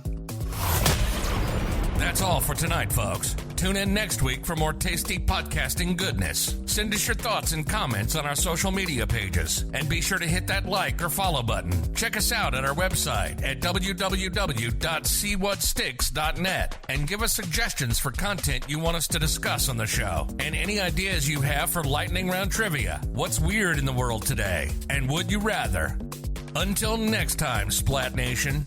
That's all for tonight, folks. Tune in next week for more tasty podcasting goodness. Send us your thoughts and comments on our social media pages. And be sure to hit that like or follow button. Check us out at our website at www.seewhatsticks.net and give us suggestions for content you want us to discuss on the show. And any ideas you have for lightning round trivia. What's weird in the world today? And would you rather? Until next time, Splat Nation.